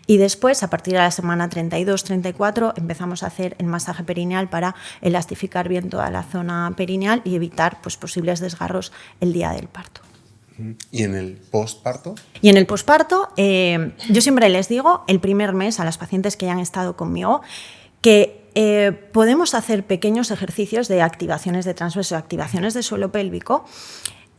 Y después, a partir de la semana 32-34, empezamos a hacer el masaje perineal para elastificar bien toda la zona perineal y evitar pues, posibles desgarros el día del parto. ¿Y en el posparto? Y en el posparto, yo siempre les digo, el primer mes a las pacientes que ya han estado conmigo, que podemos hacer pequeños ejercicios de activaciones de transverso, activaciones de suelo pélvico.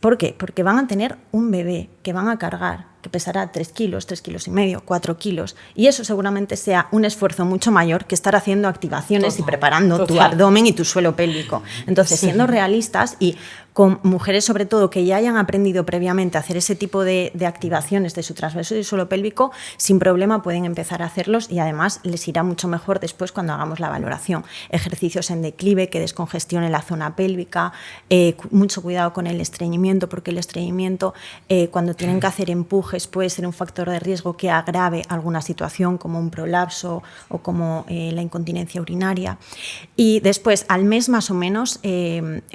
¿Por qué? Porque van a tener un bebé que van a cargar, que pesará 3 kilos, 3 kilos y medio, 4 kilos. Y eso seguramente sea un esfuerzo mucho mayor que estar haciendo activaciones y preparando tu abdomen y tu suelo pélvico. Entonces, siendo realistas y con mujeres sobre todo que ya hayan aprendido previamente a hacer ese tipo de activaciones de su transverso y del suelo pélvico, sin problema pueden empezar a hacerlos y además les irá mucho mejor después cuando hagamos la valoración. Ejercicios en declive que descongestionen la zona pélvica, mucho cuidado con el estreñimiento, porque el estreñimiento cuando tienen que hacer empujes puede ser un factor de riesgo que agrave alguna situación como un prolapso o como la incontinencia urinaria. Y después, al mes más o menos,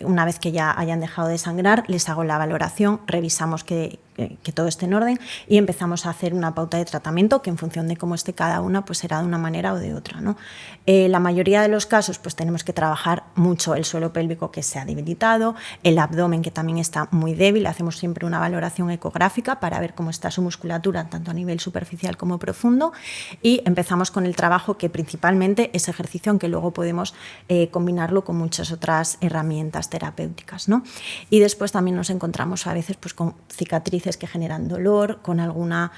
una vez que ya hayan dejado de sangrar, les hago la valoración, revisamos que todo esté en orden y empezamos a hacer una pauta de tratamiento que en función de cómo esté cada una pues será de una manera o de otra, ¿no? La mayoría de los casos pues tenemos que trabajar mucho el suelo pélvico que se ha debilitado, el abdomen que también está muy débil, hacemos siempre una valoración ecográfica para ver cómo está su musculatura tanto a nivel superficial como profundo y empezamos con el trabajo que principalmente es ejercicio, aunque luego podemos combinarlo con muchas otras herramientas terapéuticas, ¿no? Y después también nos encontramos a veces pues con cicatrices que generan dolor, con alguna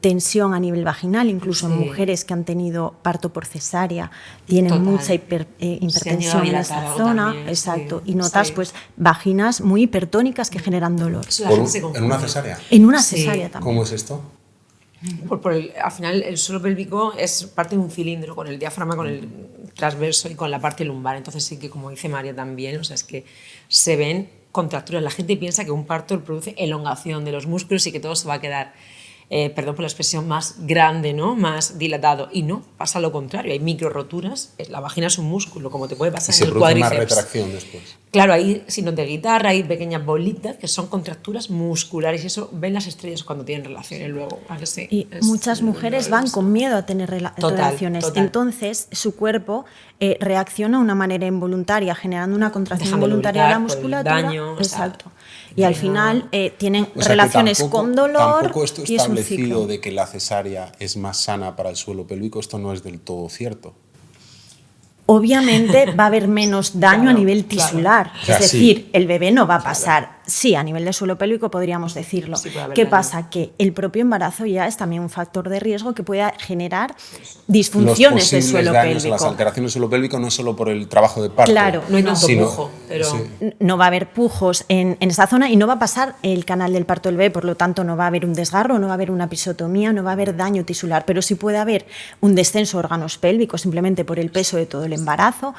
tensión a nivel vaginal, incluso en mujeres que han tenido parto por cesárea, tienen mucha hipertensión en esa zona, también, exacto, y notas pues vaginas muy hipertónicas que generan dolor. ¿En una cesárea? En una cesárea también. ¿Cómo es esto? Al final el suelo pélvico es parte de un cilindro con el diafragma, con el transverso y con la parte lumbar, entonces sí que como dice María también, o sea, es que se ven contracturas. La gente piensa que un parto produce elongación de los músculos y que todo se va a quedar, perdón por la expresión, más grande, ¿no? Más dilatado. Y no, pasa lo contrario. Hay micro roturas. La vagina es un músculo, como te puede pasar en el cuádriceps. Y se produce una retracción después. Claro, hay signos de guitarra, hay pequeñas bolitas que son contracturas musculares y eso ven las estrellas cuando tienen relaciones luego. ¿A que sí? Y muchas mujeres van con miedo a tener relaciones. Total. Entonces, su cuerpo reacciona de una manera involuntaria, generando una contracción involuntaria de la musculatura. Daño, exacto. Y al final tienen relaciones con dolor. Tampoco esto y es un establecido ciclo. de que la cesárea es más sana para el suelo pélvico, esto no es del todo cierto. Obviamente va a haber menos daño a nivel tisular. O sea, Es decir, el bebé no va a pasar. Sí, a nivel de suelo pélvico podríamos decirlo. Sí, puede haber ¿Qué daño. pasa? Que el propio embarazo ya es también un factor de riesgo que puede generar disfunciones del suelo pélvico. Las alteraciones del suelo pélvico no solo por el trabajo de parto. Claro, No hay tanto pujo, pero... No va a haber pujos en esa zona y no va a pasar el canal del parto del bebé, por lo tanto no va a haber un desgarro, no va a haber una episiotomía, no va a haber daño tisular, pero sí puede haber un descenso de órganos pélvicos simplemente por el peso de todo el embarazo,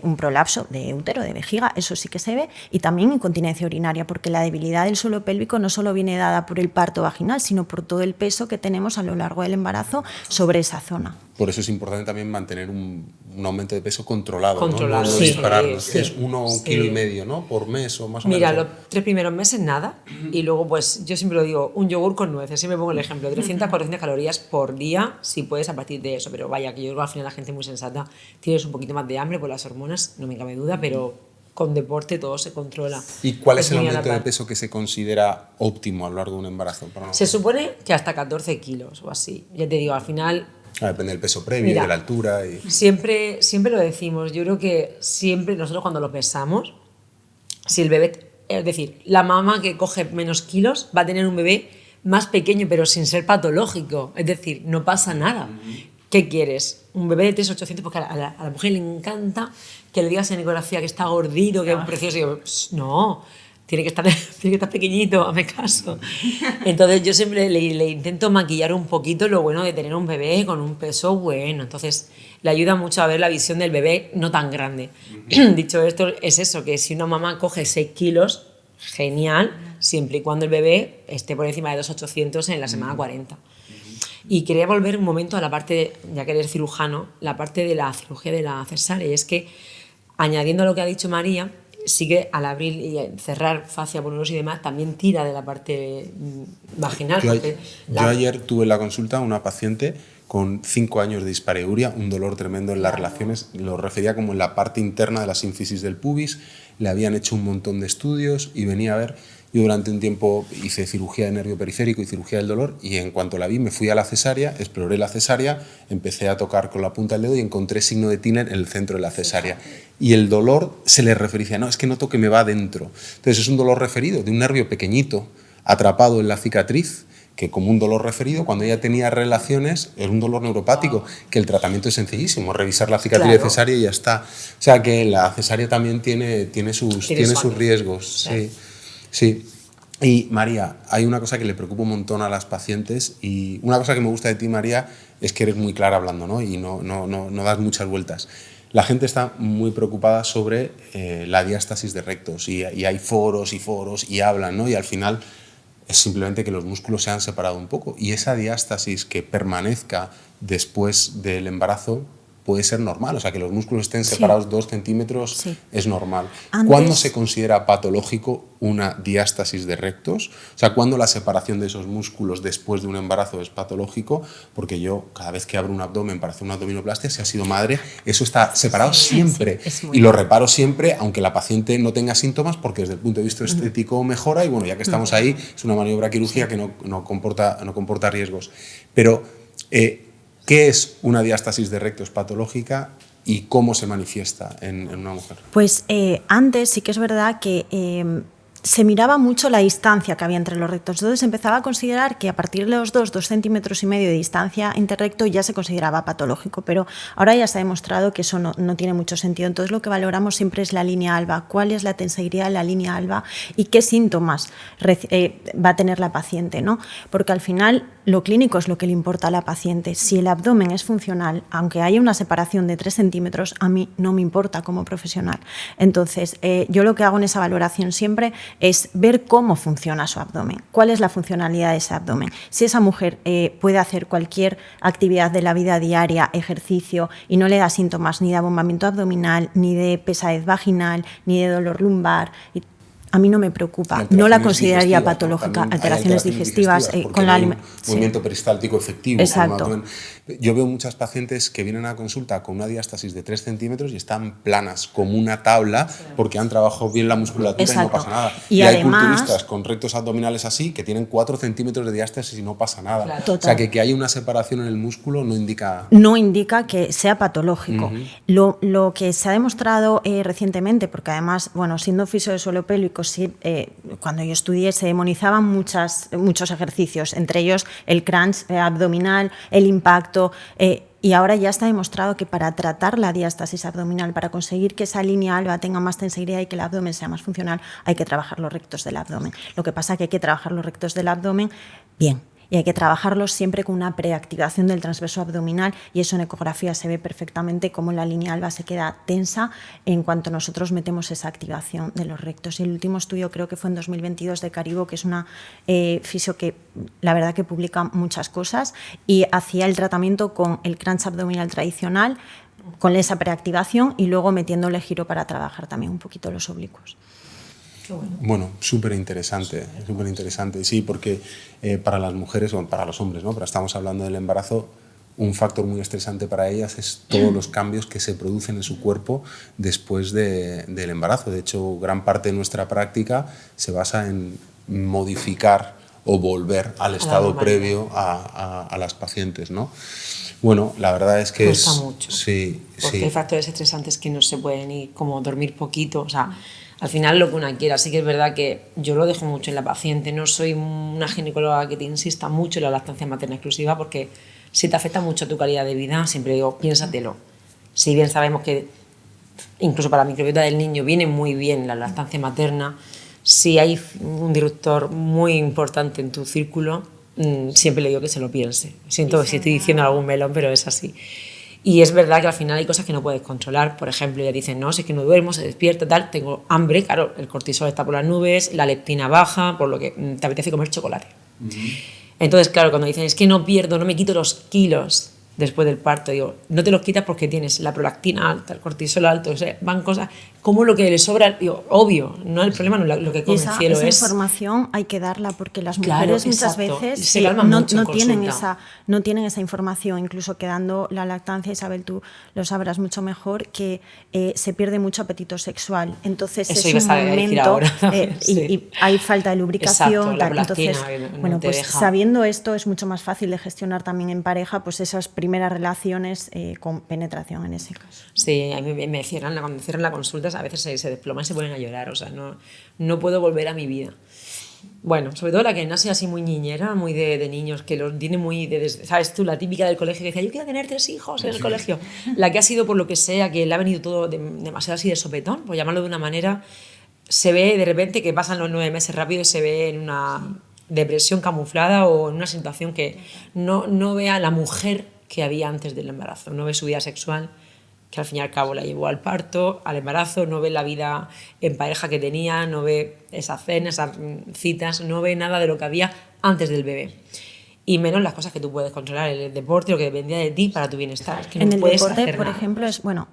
un prolapso de útero, de vejiga, eso sí que se ve, y también incontinencia urinaria, porque la debilidad del suelo pélvico no solo viene dada por el parto vaginal, sino por todo el peso que tenemos a lo largo del embarazo sobre esa zona. Por eso es importante también mantener un aumento de peso controlado, Controlado, no sí, dispararnos. sí. Es 1 o 1,5 kilos, ¿no? Por mes o más o menos. Mira, los 3 primeros meses nada y luego pues yo siempre lo digo, un yogur con nueces, siempre pongo el ejemplo, 300, 400 calorías por día si puedes a partir de eso, pero vaya, que yo creo que al final la gente es muy sensata, tienes un poquito más de hambre por las hormonas, no me cabe duda, pero con deporte todo se controla. ¿Y cuál es el muy a la aumento de par. peso que se considera óptimo a lo largo de un embarazo? Se supone que hasta 14 kilos o así, ya te digo, al final... Depende del peso previo, Mira, de la altura. Y... Siempre lo decimos, yo creo que siempre nosotros cuando lo pesamos, si el bebé, es decir, la mamá que coge menos kilos va a tener un bebé más pequeño pero sin ser patológico, es decir, no pasa nada. ¿Qué quieres? Un bebé de 3,800, porque a la mujer le encanta que le digas en ecografía que está gordito, que es precioso, y yo, no, tiene que estar pequeñito, hazme caso. Entonces yo siempre le intento maquillar un poquito lo bueno de tener un bebé con un peso bueno. Entonces le ayuda mucho a ver la visión del bebé no tan grande. Dicho esto, es eso, que si una mamá coge 6 kilos, genial, siempre y cuando el bebé esté por encima de 2,800 en la semana 40. Y quería volver un momento a la parte, ya que eres cirujano, la parte de la cirugía de la cesárea. Y es que, añadiendo a lo que ha dicho María, sí que al abrir y cerrar fascia, polulosa y demás, también tira de la parte vaginal. Yo ayer tuve en la consulta una paciente con 5 años de dispareuria, un dolor tremendo en las relaciones, lo refería como en la parte interna de la sínfisis del pubis, le habían hecho un montón de estudios y venía a ver. Yo durante un tiempo hice cirugía de nervio periférico y cirugía del dolor y en cuanto la vi me fui a la cesárea, exploré la cesárea, empecé a tocar con la punta del dedo y encontré signo de Tiner en el centro de la cesárea. Y el dolor se le refería, no, es que noto que me va adentro. Entonces es un dolor referido de un nervio pequeñito, atrapado en la cicatriz, que como un dolor referido, cuando ella tenía relaciones, era un dolor neuropático, que el tratamiento es sencillísimo, revisar la cicatriz de cesárea y ya está. O sea que la cesárea también tiene sus riesgos. Sí. Sí. Y María, hay una cosa que le preocupa un montón a las pacientes, y una cosa que me gusta de ti, María, es que eres muy clara hablando, ¿no? Y no das muchas vueltas. La gente está muy preocupada sobre la diástasis de rectos, y hay foros y hablan, ¿no? Y al final es simplemente que los músculos se han separado un poco, y esa diástasis que permanezca después del embarazo puede ser normal, o sea, que los músculos estén separados 2 centímetros es normal. ¿Cuándo se considera patológico una diástasis de rectos? O sea, ¿cuándo la separación de esos músculos después de un embarazo es patológico? Porque yo, cada vez que abro un abdomen para hacer una abdominoplastia, si ha sido madre, eso está separado siempre. Y lo reparo siempre, aunque la paciente no tenga síntomas, porque desde el punto de vista estético mejora, y bueno, ya que estamos ahí, es una maniobra quirúrgica que no comporta riesgos. Pero ¿qué es una diástasis de rectos patológica y cómo se manifiesta en una mujer? Pues antes sí que es verdad que se miraba mucho la distancia que había entre los rectos. Entonces empezaba a considerar que a partir de los 2 centímetros y medio de distancia interrecto ya se consideraba patológico, pero ahora ya se ha demostrado que eso no tiene mucho sentido. Entonces lo que valoramos siempre es la línea alba, cuál es la tensegrida de la línea alba y qué síntomas va a tener la paciente, ¿no? Porque al final lo clínico es lo que le importa a la paciente. Si el abdomen es funcional, aunque haya una separación de 3 centímetros, a mí no me importa como profesional. Entonces, yo lo que hago en esa valoración siempre es ver cómo funciona su abdomen, cuál es la funcionalidad de ese abdomen. Si esa mujer puede hacer cualquier actividad de la vida diaria, ejercicio, y no le da síntomas ni de abombamiento abdominal, ni de pesadez vaginal, ni de dolor lumbar, a mí no me preocupa, no la consideraría patológica. Alteraciones digestivas con la movimiento peristáltico efectivo. Exacto. Yo veo muchas pacientes que vienen a consulta con una diástasis de 3 centímetros y están planas como una tabla porque han trabajado bien la musculatura. Exacto. Y no pasa nada. Y además, hay culturistas con rectos abdominales así que tienen 4 centímetros de diástasis y no pasa nada. Claro. O sea, que haya una separación en el músculo no indica... No indica que sea patológico. Lo que se ha demostrado recientemente, porque además, bueno, siendo fisio de suelo pélvico, sí, cuando yo estudié se demonizaban muchos ejercicios, entre ellos el crunch abdominal, el impacto, y ahora ya está demostrado que para tratar la diástasis abdominal, para conseguir que esa línea alba tenga más tensegrida y que el abdomen sea más funcional, hay que trabajar los rectos del abdomen. Lo que pasa es que hay que trabajar los rectos del abdomen bien. Y hay que trabajarlos siempre con una preactivación del transverso abdominal, y eso en ecografía se ve perfectamente cómo la línea alba se queda tensa en cuanto nosotros metemos esa activación de los rectos. Y el último estudio creo que fue en 2022 de Caribo, que es una fisio que la verdad que publica muchas cosas, y hacía el tratamiento con el crunch abdominal tradicional, con esa preactivación y luego metiéndole giro para trabajar también un poquito los oblicuos. Bueno, súper interesante, sí, porque para las mujeres o para los hombres, ¿no? Pero estamos hablando del embarazo, un factor muy estresante para ellas es todos los cambios que se producen en su cuerpo después del embarazo. De hecho, gran parte de nuestra práctica se basa en modificar o volver al estado previo a las pacientes, ¿no? Bueno, la verdad es que cuesta mucho, sí, porque hay factores estresantes que no se pueden ir, como dormir poquito, o sea, al final lo que una quiera. Sí que es verdad que yo lo dejo mucho en la paciente, no soy una ginecóloga que te insista mucho en la lactancia materna exclusiva, porque si te afecta mucho tu calidad de vida, siempre digo, piénsatelo. Si bien sabemos que incluso para la microbiota del niño viene muy bien la lactancia materna, si hay un disruptor muy importante en tu círculo, siempre le digo que se lo piense. Siento si estoy diciendo algún melón, pero es así. Y es verdad que al final hay cosas que no puedes controlar. Por ejemplo, ya dicen, no, si es que no duermo, se despierta, tal, tengo hambre, claro, el cortisol está por las nubes, la leptina baja, por lo que te apetece comer chocolate. Entonces, claro, cuando dicen, es que no me quito los kilos después del parto, digo, no te los quitas porque tienes la prolactina alta, el cortisol alto, o sea, van cosas, como lo que le sobra, digo, obvio, no el problema, no lo que come el cielo esa es... información hay que darla, porque las mujeres muchas veces no tienen esa información, incluso quedando la lactancia, Isabel, tú lo sabrás mucho mejor, que se pierde mucho apetito sexual, entonces eso es un momento y hay falta de lubricación. Exacto, entonces, bueno, pues deja. Sabiendo esto es mucho más fácil de gestionar también en pareja, pues esas primeras relaciones con penetración en ese caso. Sí, a mí me cierran, cuando cierran la consulta a veces se desploman y se ponen a llorar, o sea, no puedo volver a mi vida. Bueno, sobre todo la que nace así muy niñera, muy de niños, que los tiene muy... ¿sabes tú? La típica del colegio que decía, yo quiero tener 3 hijos en el colegio. La que ha sido por lo que sea, que le ha venido todo demasiado así de sopetón, por llamarlo de una manera, se ve de repente que pasan los 9 meses rápido y se ve en una depresión camuflada o en una situación que no ve a la mujer que había antes del embarazo, no ve su vida sexual, que al fin y al cabo la llevó al parto, al embarazo, no ve la vida en pareja que tenía, no ve esas cenas, esas citas, no ve nada de lo que había antes del bebé. Y menos las cosas que tú puedes controlar, el deporte, lo que dependía de ti para tu bienestar. Es que en no el puedes deporte, hacer por nada. ejemplo, es bueno,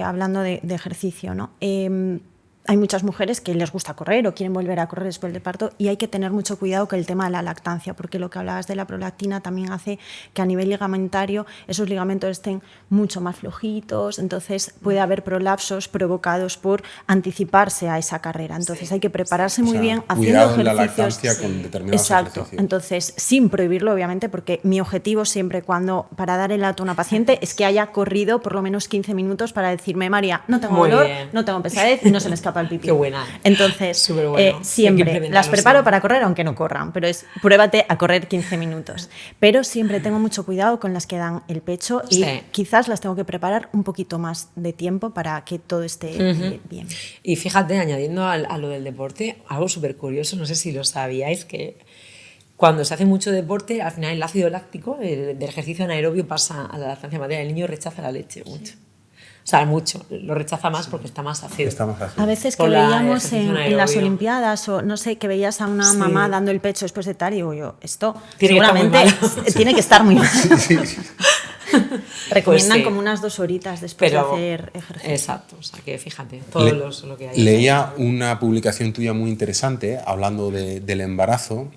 hablando de ejercicio, ¿no? Hay muchas mujeres que les gusta correr o quieren volver a correr después del parto y hay que tener mucho cuidado con el tema de la lactancia, porque lo que hablabas de la prolactina también hace que a nivel ligamentario esos ligamentos estén mucho más flojitos, entonces puede haber prolapsos provocados por anticiparse a esa carrera. Entonces hay que prepararse muy bien haciendo cuidado en ejercicios. la lactancia con determinados Exacto. ejercicios. Entonces, sin prohibirlo, obviamente, porque mi objetivo siempre para dar el alta a una paciente es que haya corrido por lo menos 15 minutos para decirme, María, no tengo Muy dolor, bien. no tengo pesadez y no se me escapa el pipí. Qué buena. Entonces, Superbueno. Hay que siempre implementarlo las preparo siempre. para correr, aunque no corran, pero pruébate a correr 15 minutos. Pero siempre tengo mucho cuidado con las que dan el pecho y Sí. quizás las tengo que preparar un poquito más de tiempo para que todo esté bien. Y fíjate, añadiendo a lo del deporte, algo súper curioso, no sé si lo sabíais, que cuando se hace mucho deporte, al final el ácido láctico del ejercicio anaerobio pasa a la lactancia materna. El niño rechaza la leche mucho. O sea, mucho. Lo rechaza más porque está más ácido. Está más ácido. A veces que Por la veíamos ejercicio en las anaerobio. Olimpiadas o no sé, que veías a una Sí. mamá dando el pecho después de tal y digo yo, esto Tiene que estar muy seguramente mal. tiene que estar muy mal. Recomiendan Pues sí. como unas 2 horitas después Pero, de hacer ejercicio. exacto, o sea que fíjate, todo lo que hay. Leía una publicación tuya muy interesante hablando del embarazo.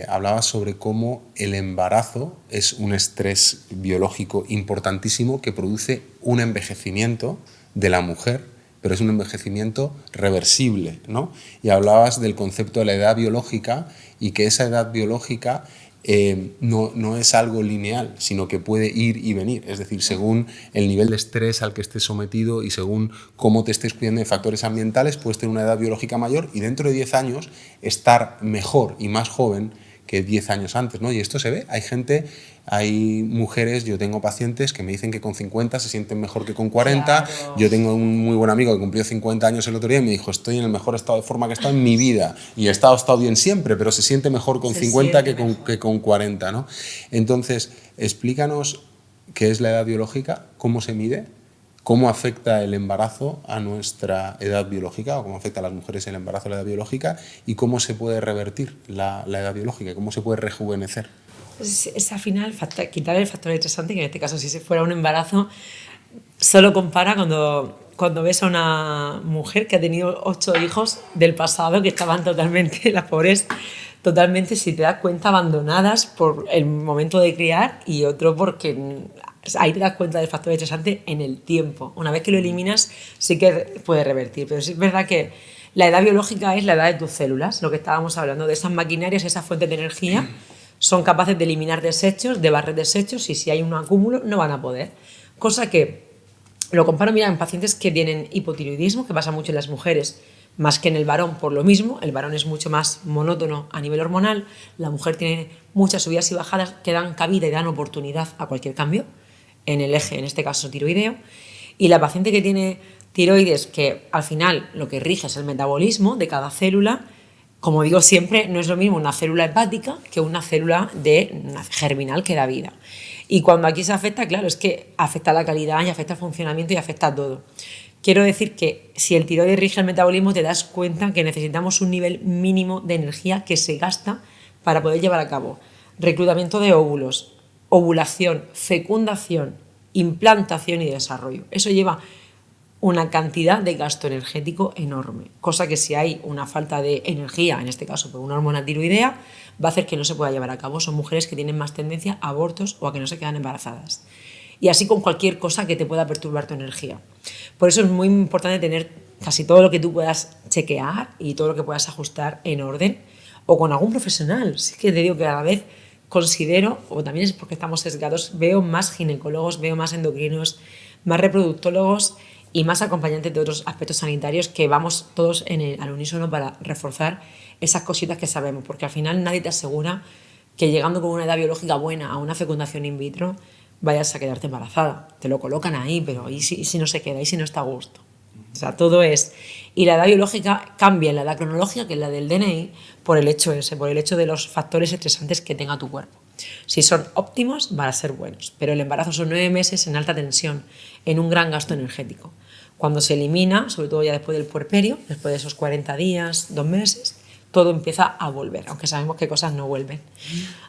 Hablabas sobre cómo el embarazo es un estrés biológico importantísimo que produce un envejecimiento de la mujer, pero es un envejecimiento reversible, ¿no? Y hablabas del concepto de la edad biológica y que esa edad biológica no es algo lineal, sino que puede ir y venir. Es decir, según el nivel de estrés al que estés sometido y según cómo te estés cuidando de factores ambientales, puedes tener una edad biológica mayor y dentro de 10 años estar mejor y más joven que 10 años antes, ¿no? Y esto se ve. Hay mujeres, yo tengo pacientes que me dicen que con 50 se sienten mejor que con 40. Claro. Yo tengo un muy buen amigo que cumplió 50 años el otro día y me dijo, estoy en el mejor estado de forma que he estado en mi vida. Y he estado bien siempre, pero se siente mejor con 50 que con 40, ¿no? Entonces, explícanos qué es la edad biológica, cómo se mide, cómo afecta el embarazo a nuestra edad biológica o cómo afecta a las mujeres el embarazo a la edad biológica y cómo se puede revertir la edad biológica, cómo se puede rejuvenecer. Es al final quitar el factor estresante, que en este caso si se fuera un embarazo, solo compara cuando ves a una mujer que ha tenido 8 hijos del pasado que estaban totalmente, las pobres, totalmente, si te das cuenta, abandonadas por el momento de criar y otro porque ahí te das cuenta del factor estresante en el tiempo. Una vez que lo eliminas sí que puede revertir, pero sí es verdad que la edad biológica es la edad de tus células, lo que estábamos hablando, de esas maquinarias, esas fuentes de energía, son capaces de eliminar desechos, de barrer desechos y si hay un acúmulo no van a poder. Cosa que lo comparo, mira, en pacientes que tienen hipotiroidismo, que pasa mucho en las mujeres, más que en el varón por lo mismo. El varón es mucho más monótono a nivel hormonal, la mujer tiene muchas subidas y bajadas que dan cabida y dan oportunidad a cualquier cambio en el eje, en este caso tiroideo. Y la paciente que tiene tiroides, que al final lo que rige es el metabolismo de cada célula, como digo siempre, no es lo mismo una célula hepática que una célula una germinal que da vida. Y cuando aquí se afecta, claro, es que afecta la calidad y afecta el funcionamiento y afecta a todo. Quiero decir que si el tiroides rige el metabolismo, te das cuenta que necesitamos un nivel mínimo de energía que se gasta para poder llevar a cabo reclutamiento de óvulos, ovulación, fecundación, implantación y desarrollo. Eso lleva una cantidad de gasto energético enorme, cosa que si hay una falta de energía, en este caso por una hormona tiroidea, va a hacer que no se pueda llevar a cabo. Son mujeres que tienen más tendencia a abortos o a que no se quedan embarazadas. Y así con cualquier cosa que te pueda perturbar tu energía. Por eso es muy importante tener casi todo lo que tú puedas chequear y todo lo que puedas ajustar en orden o con algún profesional. Sí que te digo que a la vez considero, o también es porque estamos sesgados, veo más ginecólogos, veo más endocrinos, más reproductólogos y más acompañantes de otros aspectos sanitarios que vamos todos al unísono para reforzar esas cositas que sabemos, porque al final nadie te asegura que llegando con una edad biológica buena a una fecundación in vitro vayas a quedarte embarazada. Te lo colocan ahí, pero ¿y si no se queda? ¿Y si no está a gusto? O sea, todo es... Y la edad biológica cambia en la edad cronológica, que es la del DNI, por el hecho de los factores estresantes que tenga tu cuerpo. Si son óptimos, van a ser buenos, pero el embarazo son 9 meses en alta tensión, en un gran gasto energético. Cuando se elimina, sobre todo ya después del puerperio, después de esos 40 días, 2 meses, todo empieza a volver, aunque sabemos que cosas no vuelven.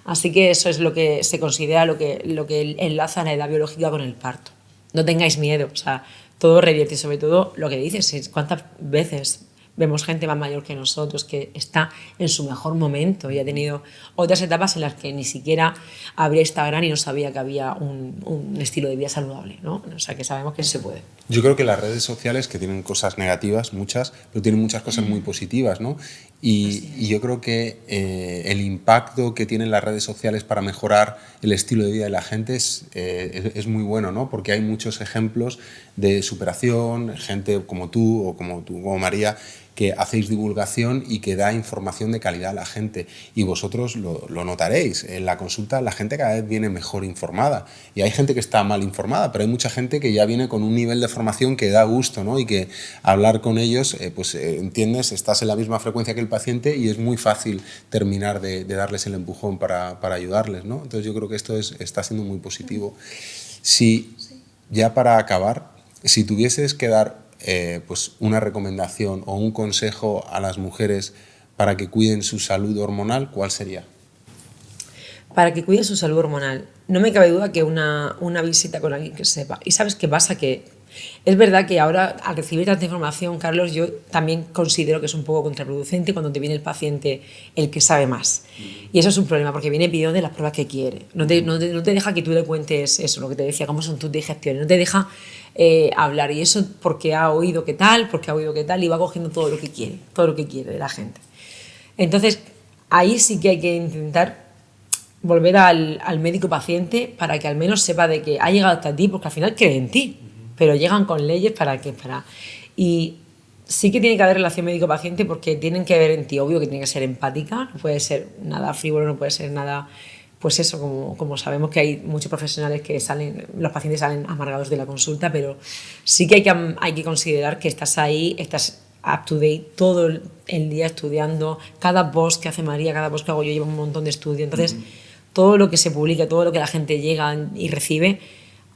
Así que eso es lo que se considera lo que enlaza la edad biológica con el parto. No tengáis miedo, o sea, todo revierte, y sobre todo lo que dices, cuántas veces vemos gente más mayor que nosotros que está en su mejor momento y ha tenido otras etapas en las que ni siquiera abría Instagram y no sabía que había un estilo de vida saludable, ¿no? O sea, que sabemos que se puede. Yo creo que las redes sociales, que tienen cosas negativas, muchas, pero tienen muchas cosas muy positivas, ¿no? Y yo creo que el impacto que tienen las redes sociales para mejorar el estilo de vida de la gente es muy bueno, ¿no? Porque hay muchos ejemplos de superación, gente como tú o como María, que hacéis divulgación y que da información de calidad a la gente. Y vosotros lo notaréis. En la consulta la gente cada vez viene mejor informada. Y hay gente que está mal informada, pero hay mucha gente que ya viene con un nivel de formación que da gusto, ¿no? Y que hablar con ellos, entiendes, estás en la misma frecuencia que el paciente y es muy fácil terminar de darles el empujón para ayudarles, ¿no? Entonces yo creo que esto está siendo muy positivo. Ya para acabar, si tuvieses que dar una recomendación o un consejo a las mujeres para que cuiden su salud hormonal, ¿cuál sería? Para que cuiden su salud hormonal, no me cabe duda que una visita con alguien que sepa. ¿Y sabes qué pasa? Que es verdad que ahora, al recibir tanta información, Carlos, yo también considero que es un poco contraproducente cuando te viene el paciente el que sabe más. Y eso es un problema, porque viene pidiendo de las pruebas que quiere. No te deja que tú le cuentes eso, lo que te decía, cómo son tus digestiones. No te deja hablar. Y eso porque ha oído qué tal, y va cogiendo todo lo que quiere de la gente. Entonces, ahí sí que hay que intentar volver al médico paciente para que al menos sepa de que ha llegado hasta ti, porque al final cree en ti. Pero llegan con leyes y sí que tiene que haber relación médico-paciente porque tienen que ver en ti, obvio que tiene que ser empática, no puede ser nada frívolo, no puede ser nada, pues eso, como sabemos que hay muchos profesionales que los pacientes salen amargados de la consulta, pero sí que hay que considerar que estás ahí, estás up to date todo el día estudiando, cada post que hace María, cada post que hago yo lleva un montón de estudio, entonces todo lo que se publica, todo lo que la gente llega y recibe,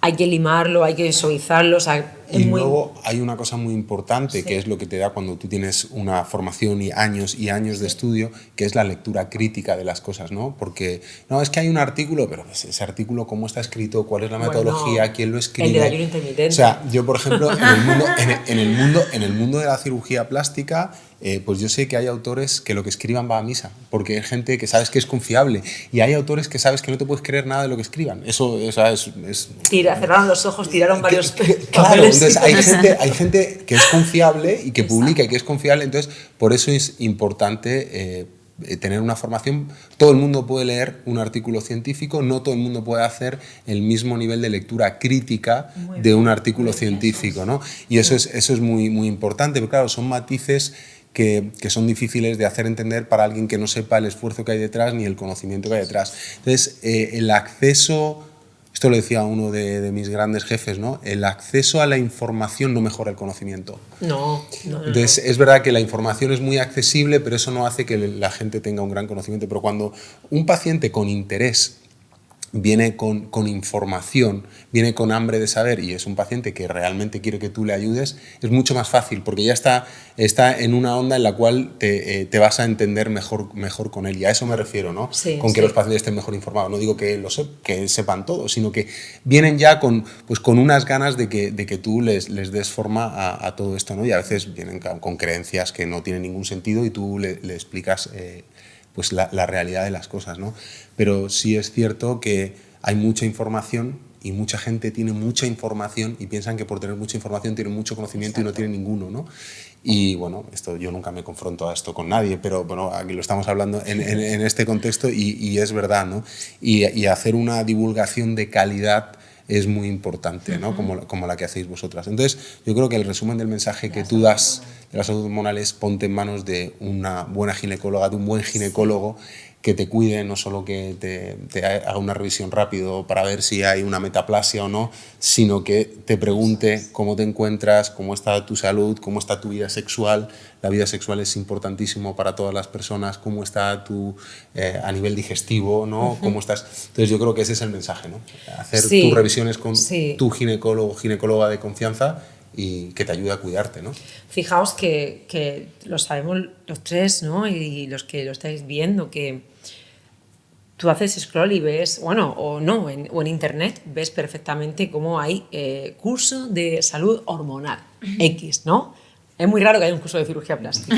hay que limarlo, hay que suavizarlo. O sea, luego hay una cosa muy importante, que es lo que te da cuando tú tienes una formación y años de estudio, que es la lectura crítica de las cosas, ¿no? Porque no, es que hay un artículo, pero ese artículo, ¿cómo está escrito? ¿Cuál es la metodología? ¿Quién lo escribe? El del ayuno intermitente. O sea, yo, por ejemplo, en el mundo de la cirugía plástica, pues yo sé que hay autores que lo que escriban va a misa, porque hay gente que sabes que es confiable, y hay autores que sabes que no te puedes creer nada de lo que escriban. Eso es cerraron los ojos, tiraron varios claro, entonces hay gente que es confiable y que publica y que es confiable, entonces por eso es importante tener una formación. Todo el mundo puede leer un artículo científico, no todo el mundo puede hacer el mismo nivel de lectura crítica de un artículo científico, ¿no? Y eso es muy, muy importante, pero claro, son matices que son difíciles de hacer entender para alguien que no sepa el esfuerzo que hay detrás ni el conocimiento que hay detrás. Entonces, el acceso, esto lo decía uno de mis grandes jefes, ¿no? El acceso a la información no mejora el conocimiento. No. Entonces, es verdad que la información es muy accesible, pero eso no hace que la gente tenga un gran conocimiento. Pero cuando un paciente con interés viene con información, viene con hambre de saber y es un paciente que realmente quiere que tú le ayudes, es mucho más fácil porque ya está en una onda en la cual te vas a entender mejor con él. Y a eso me refiero, ¿no? Sí, con que los pacientes estén mejor informados. No digo que sepan todo, sino que vienen ya con unas ganas de que tú les des forma a todo esto, ¿no? Y a veces vienen con creencias que no tienen ningún sentido y tú le explicas pues la realidad de las cosas, ¿no? Pero sí es cierto que hay mucha información y mucha gente tiene mucha información y piensan que por tener mucha información tienen mucho conocimiento. Exacto. Y no tienen ninguno, ¿no? Y bueno, yo nunca me confronto a esto con nadie, pero bueno, aquí lo estamos hablando en este contexto y es verdad, ¿no? Y hacer una divulgación de calidad es muy importante, ¿no? Como la que hacéis vosotras. Entonces, yo creo que el resumen del mensaje que tú das de la salud hormonal es ponte en manos de una buena ginecóloga, de un buen ginecólogo, que te cuide, no solo que te haga una revisión rápido para ver si hay una metaplasia o no, sino que te pregunte cómo te encuentras, cómo está tu salud, cómo está tu vida sexual. La vida sexual es importantísimo para todas las personas, cómo está a nivel digestivo, ¿no? Cómo estás. Entonces yo creo que ese es el mensaje, ¿no? Hacer tus revisiones con tu ginecólogo, ginecóloga de confianza y que te ayude a cuidarte, ¿no? Fijaos que lo sabemos los tres, ¿no? Y los que lo estáis viendo, que tú haces scroll y ves, bueno, o no, o en internet ves perfectamente cómo hay curso de salud hormonal X, ¿no? Es muy raro que haya un curso de cirugía plástica,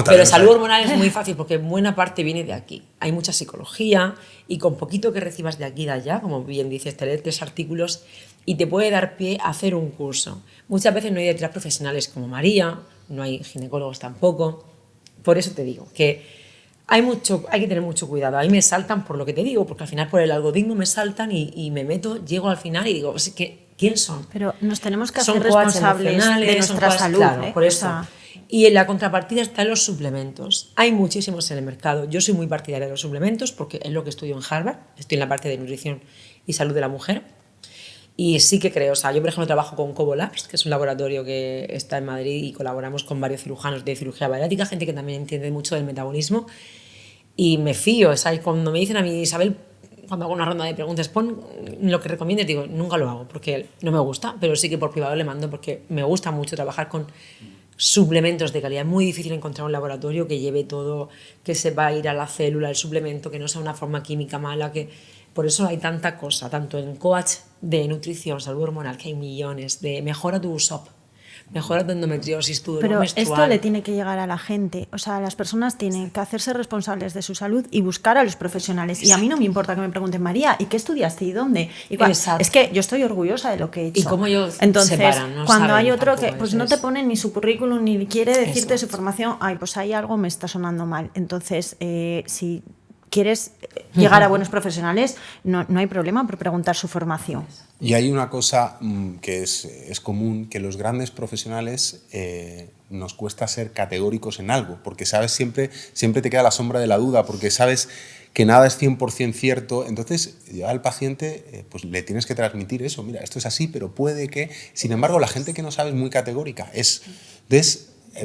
pero salud hormonal es muy fácil porque buena parte viene de aquí. Hay mucha psicología y con poquito que recibas de aquí y de allá, como bien dices, te lees 3 artículos y te puede dar pie a hacer un curso. Muchas veces no hay detrás profesionales como María, no hay ginecólogos tampoco. Por eso te digo que hay que tener mucho cuidado. Ahí me saltan por lo que te digo, porque al final por el algoritmo me saltan y me meto, llego al final y digo, pues, ¿quién son? Pero nos tenemos que Son hacer responsables de nuestra salud. Claro, por eso. Y en la contrapartida están los suplementos. Hay muchísimos en el mercado. Yo soy muy partidaria de los suplementos porque es lo que estudio en Harvard. Estoy en la parte de nutrición y salud de la mujer. Y sí que creo, o sea, yo por ejemplo trabajo con Cobo Labs, que es un laboratorio que está en Madrid y colaboramos con varios cirujanos de cirugía bariátrica, gente que también entiende mucho del metabolismo. Y me fío, o sea, cuando me dicen a mí, Isabel, cuando hago una ronda de preguntas, pon lo que recomiendes, digo, nunca lo hago porque no me gusta, pero sí que por privado le mando porque me gusta mucho trabajar con suplementos de calidad. Es muy difícil encontrar un laboratorio que lleve todo, que se va a ir a la célula, el suplemento, que no sea una forma química mala, que por eso hay tanta cosa, tanto en coach de nutrición, salud hormonal, que hay millones, de mejora tu SOP, mejora tu endometriosis, tu dolor menstrual. Pero esto le tiene que llegar a la gente, o sea, las personas tienen que hacerse responsables de su salud y buscar a los profesionales. Exacto. Y a mí no me importa que me pregunten, María, ¿y qué estudiaste y dónde? Es que yo estoy orgullosa de lo que he hecho. Y cómo ellos entonces, separan, no cuando saben hay otro que pues no te eso. ponen ni su currículum ni quiere decirte su formación, ay, pues ahí algo me está sonando mal. Entonces, si quieres llegar a buenos profesionales, no hay problema por preguntar su formación. Y hay una cosa que es común, que los grandes profesionales nos cuesta ser categóricos en algo, porque sabes, siempre te queda la sombra de la duda, porque sabes que nada es 100% cierto. Entonces, ya al paciente pues le tienes que transmitir eso, mira, esto es así, pero puede que... Sin embargo, la gente que no sabe es muy categórica.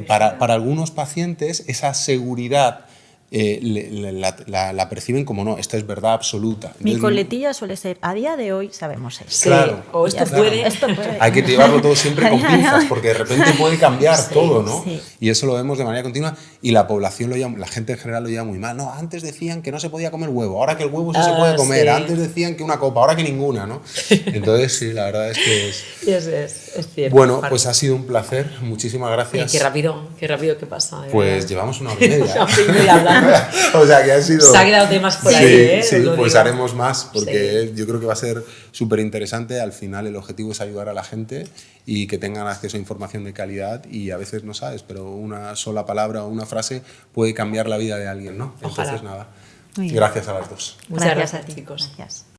Para algunos pacientes, esa seguridad la perciben como no, esto es verdad absoluta. Entonces, mi coletilla suele ser, a día de hoy sabemos esto. Sí, claro, o esto puede. Hay que llevarlo todo siempre con pinzas, porque de repente puede cambiar todo, ¿no? Sí. Y eso lo vemos de manera continua y la población la gente en general lo lleva muy mal. No, antes decían que no se podía comer huevo, ahora que el huevo sí se puede comer. Sí. Antes decían que una copa, ahora que ninguna, ¿no? Entonces, sí, la verdad es que es cierto. Bueno, pues ha sido un placer. Muchísimas gracias. Qué rápido que pasa. Pues llevamos 1 hora y media. O sea que ha sido... Se ha quedado temas por ahí, ¿eh? Sí, pues haremos más porque yo creo que va a ser súper interesante. Al final el objetivo es ayudar a la gente y que tengan acceso a información de calidad y a veces no sabes, pero una sola palabra o una frase puede cambiar la vida de alguien, ¿no? Ojalá. Entonces nada, gracias a las dos. Muchas gracias a ti, chicos. Gracias.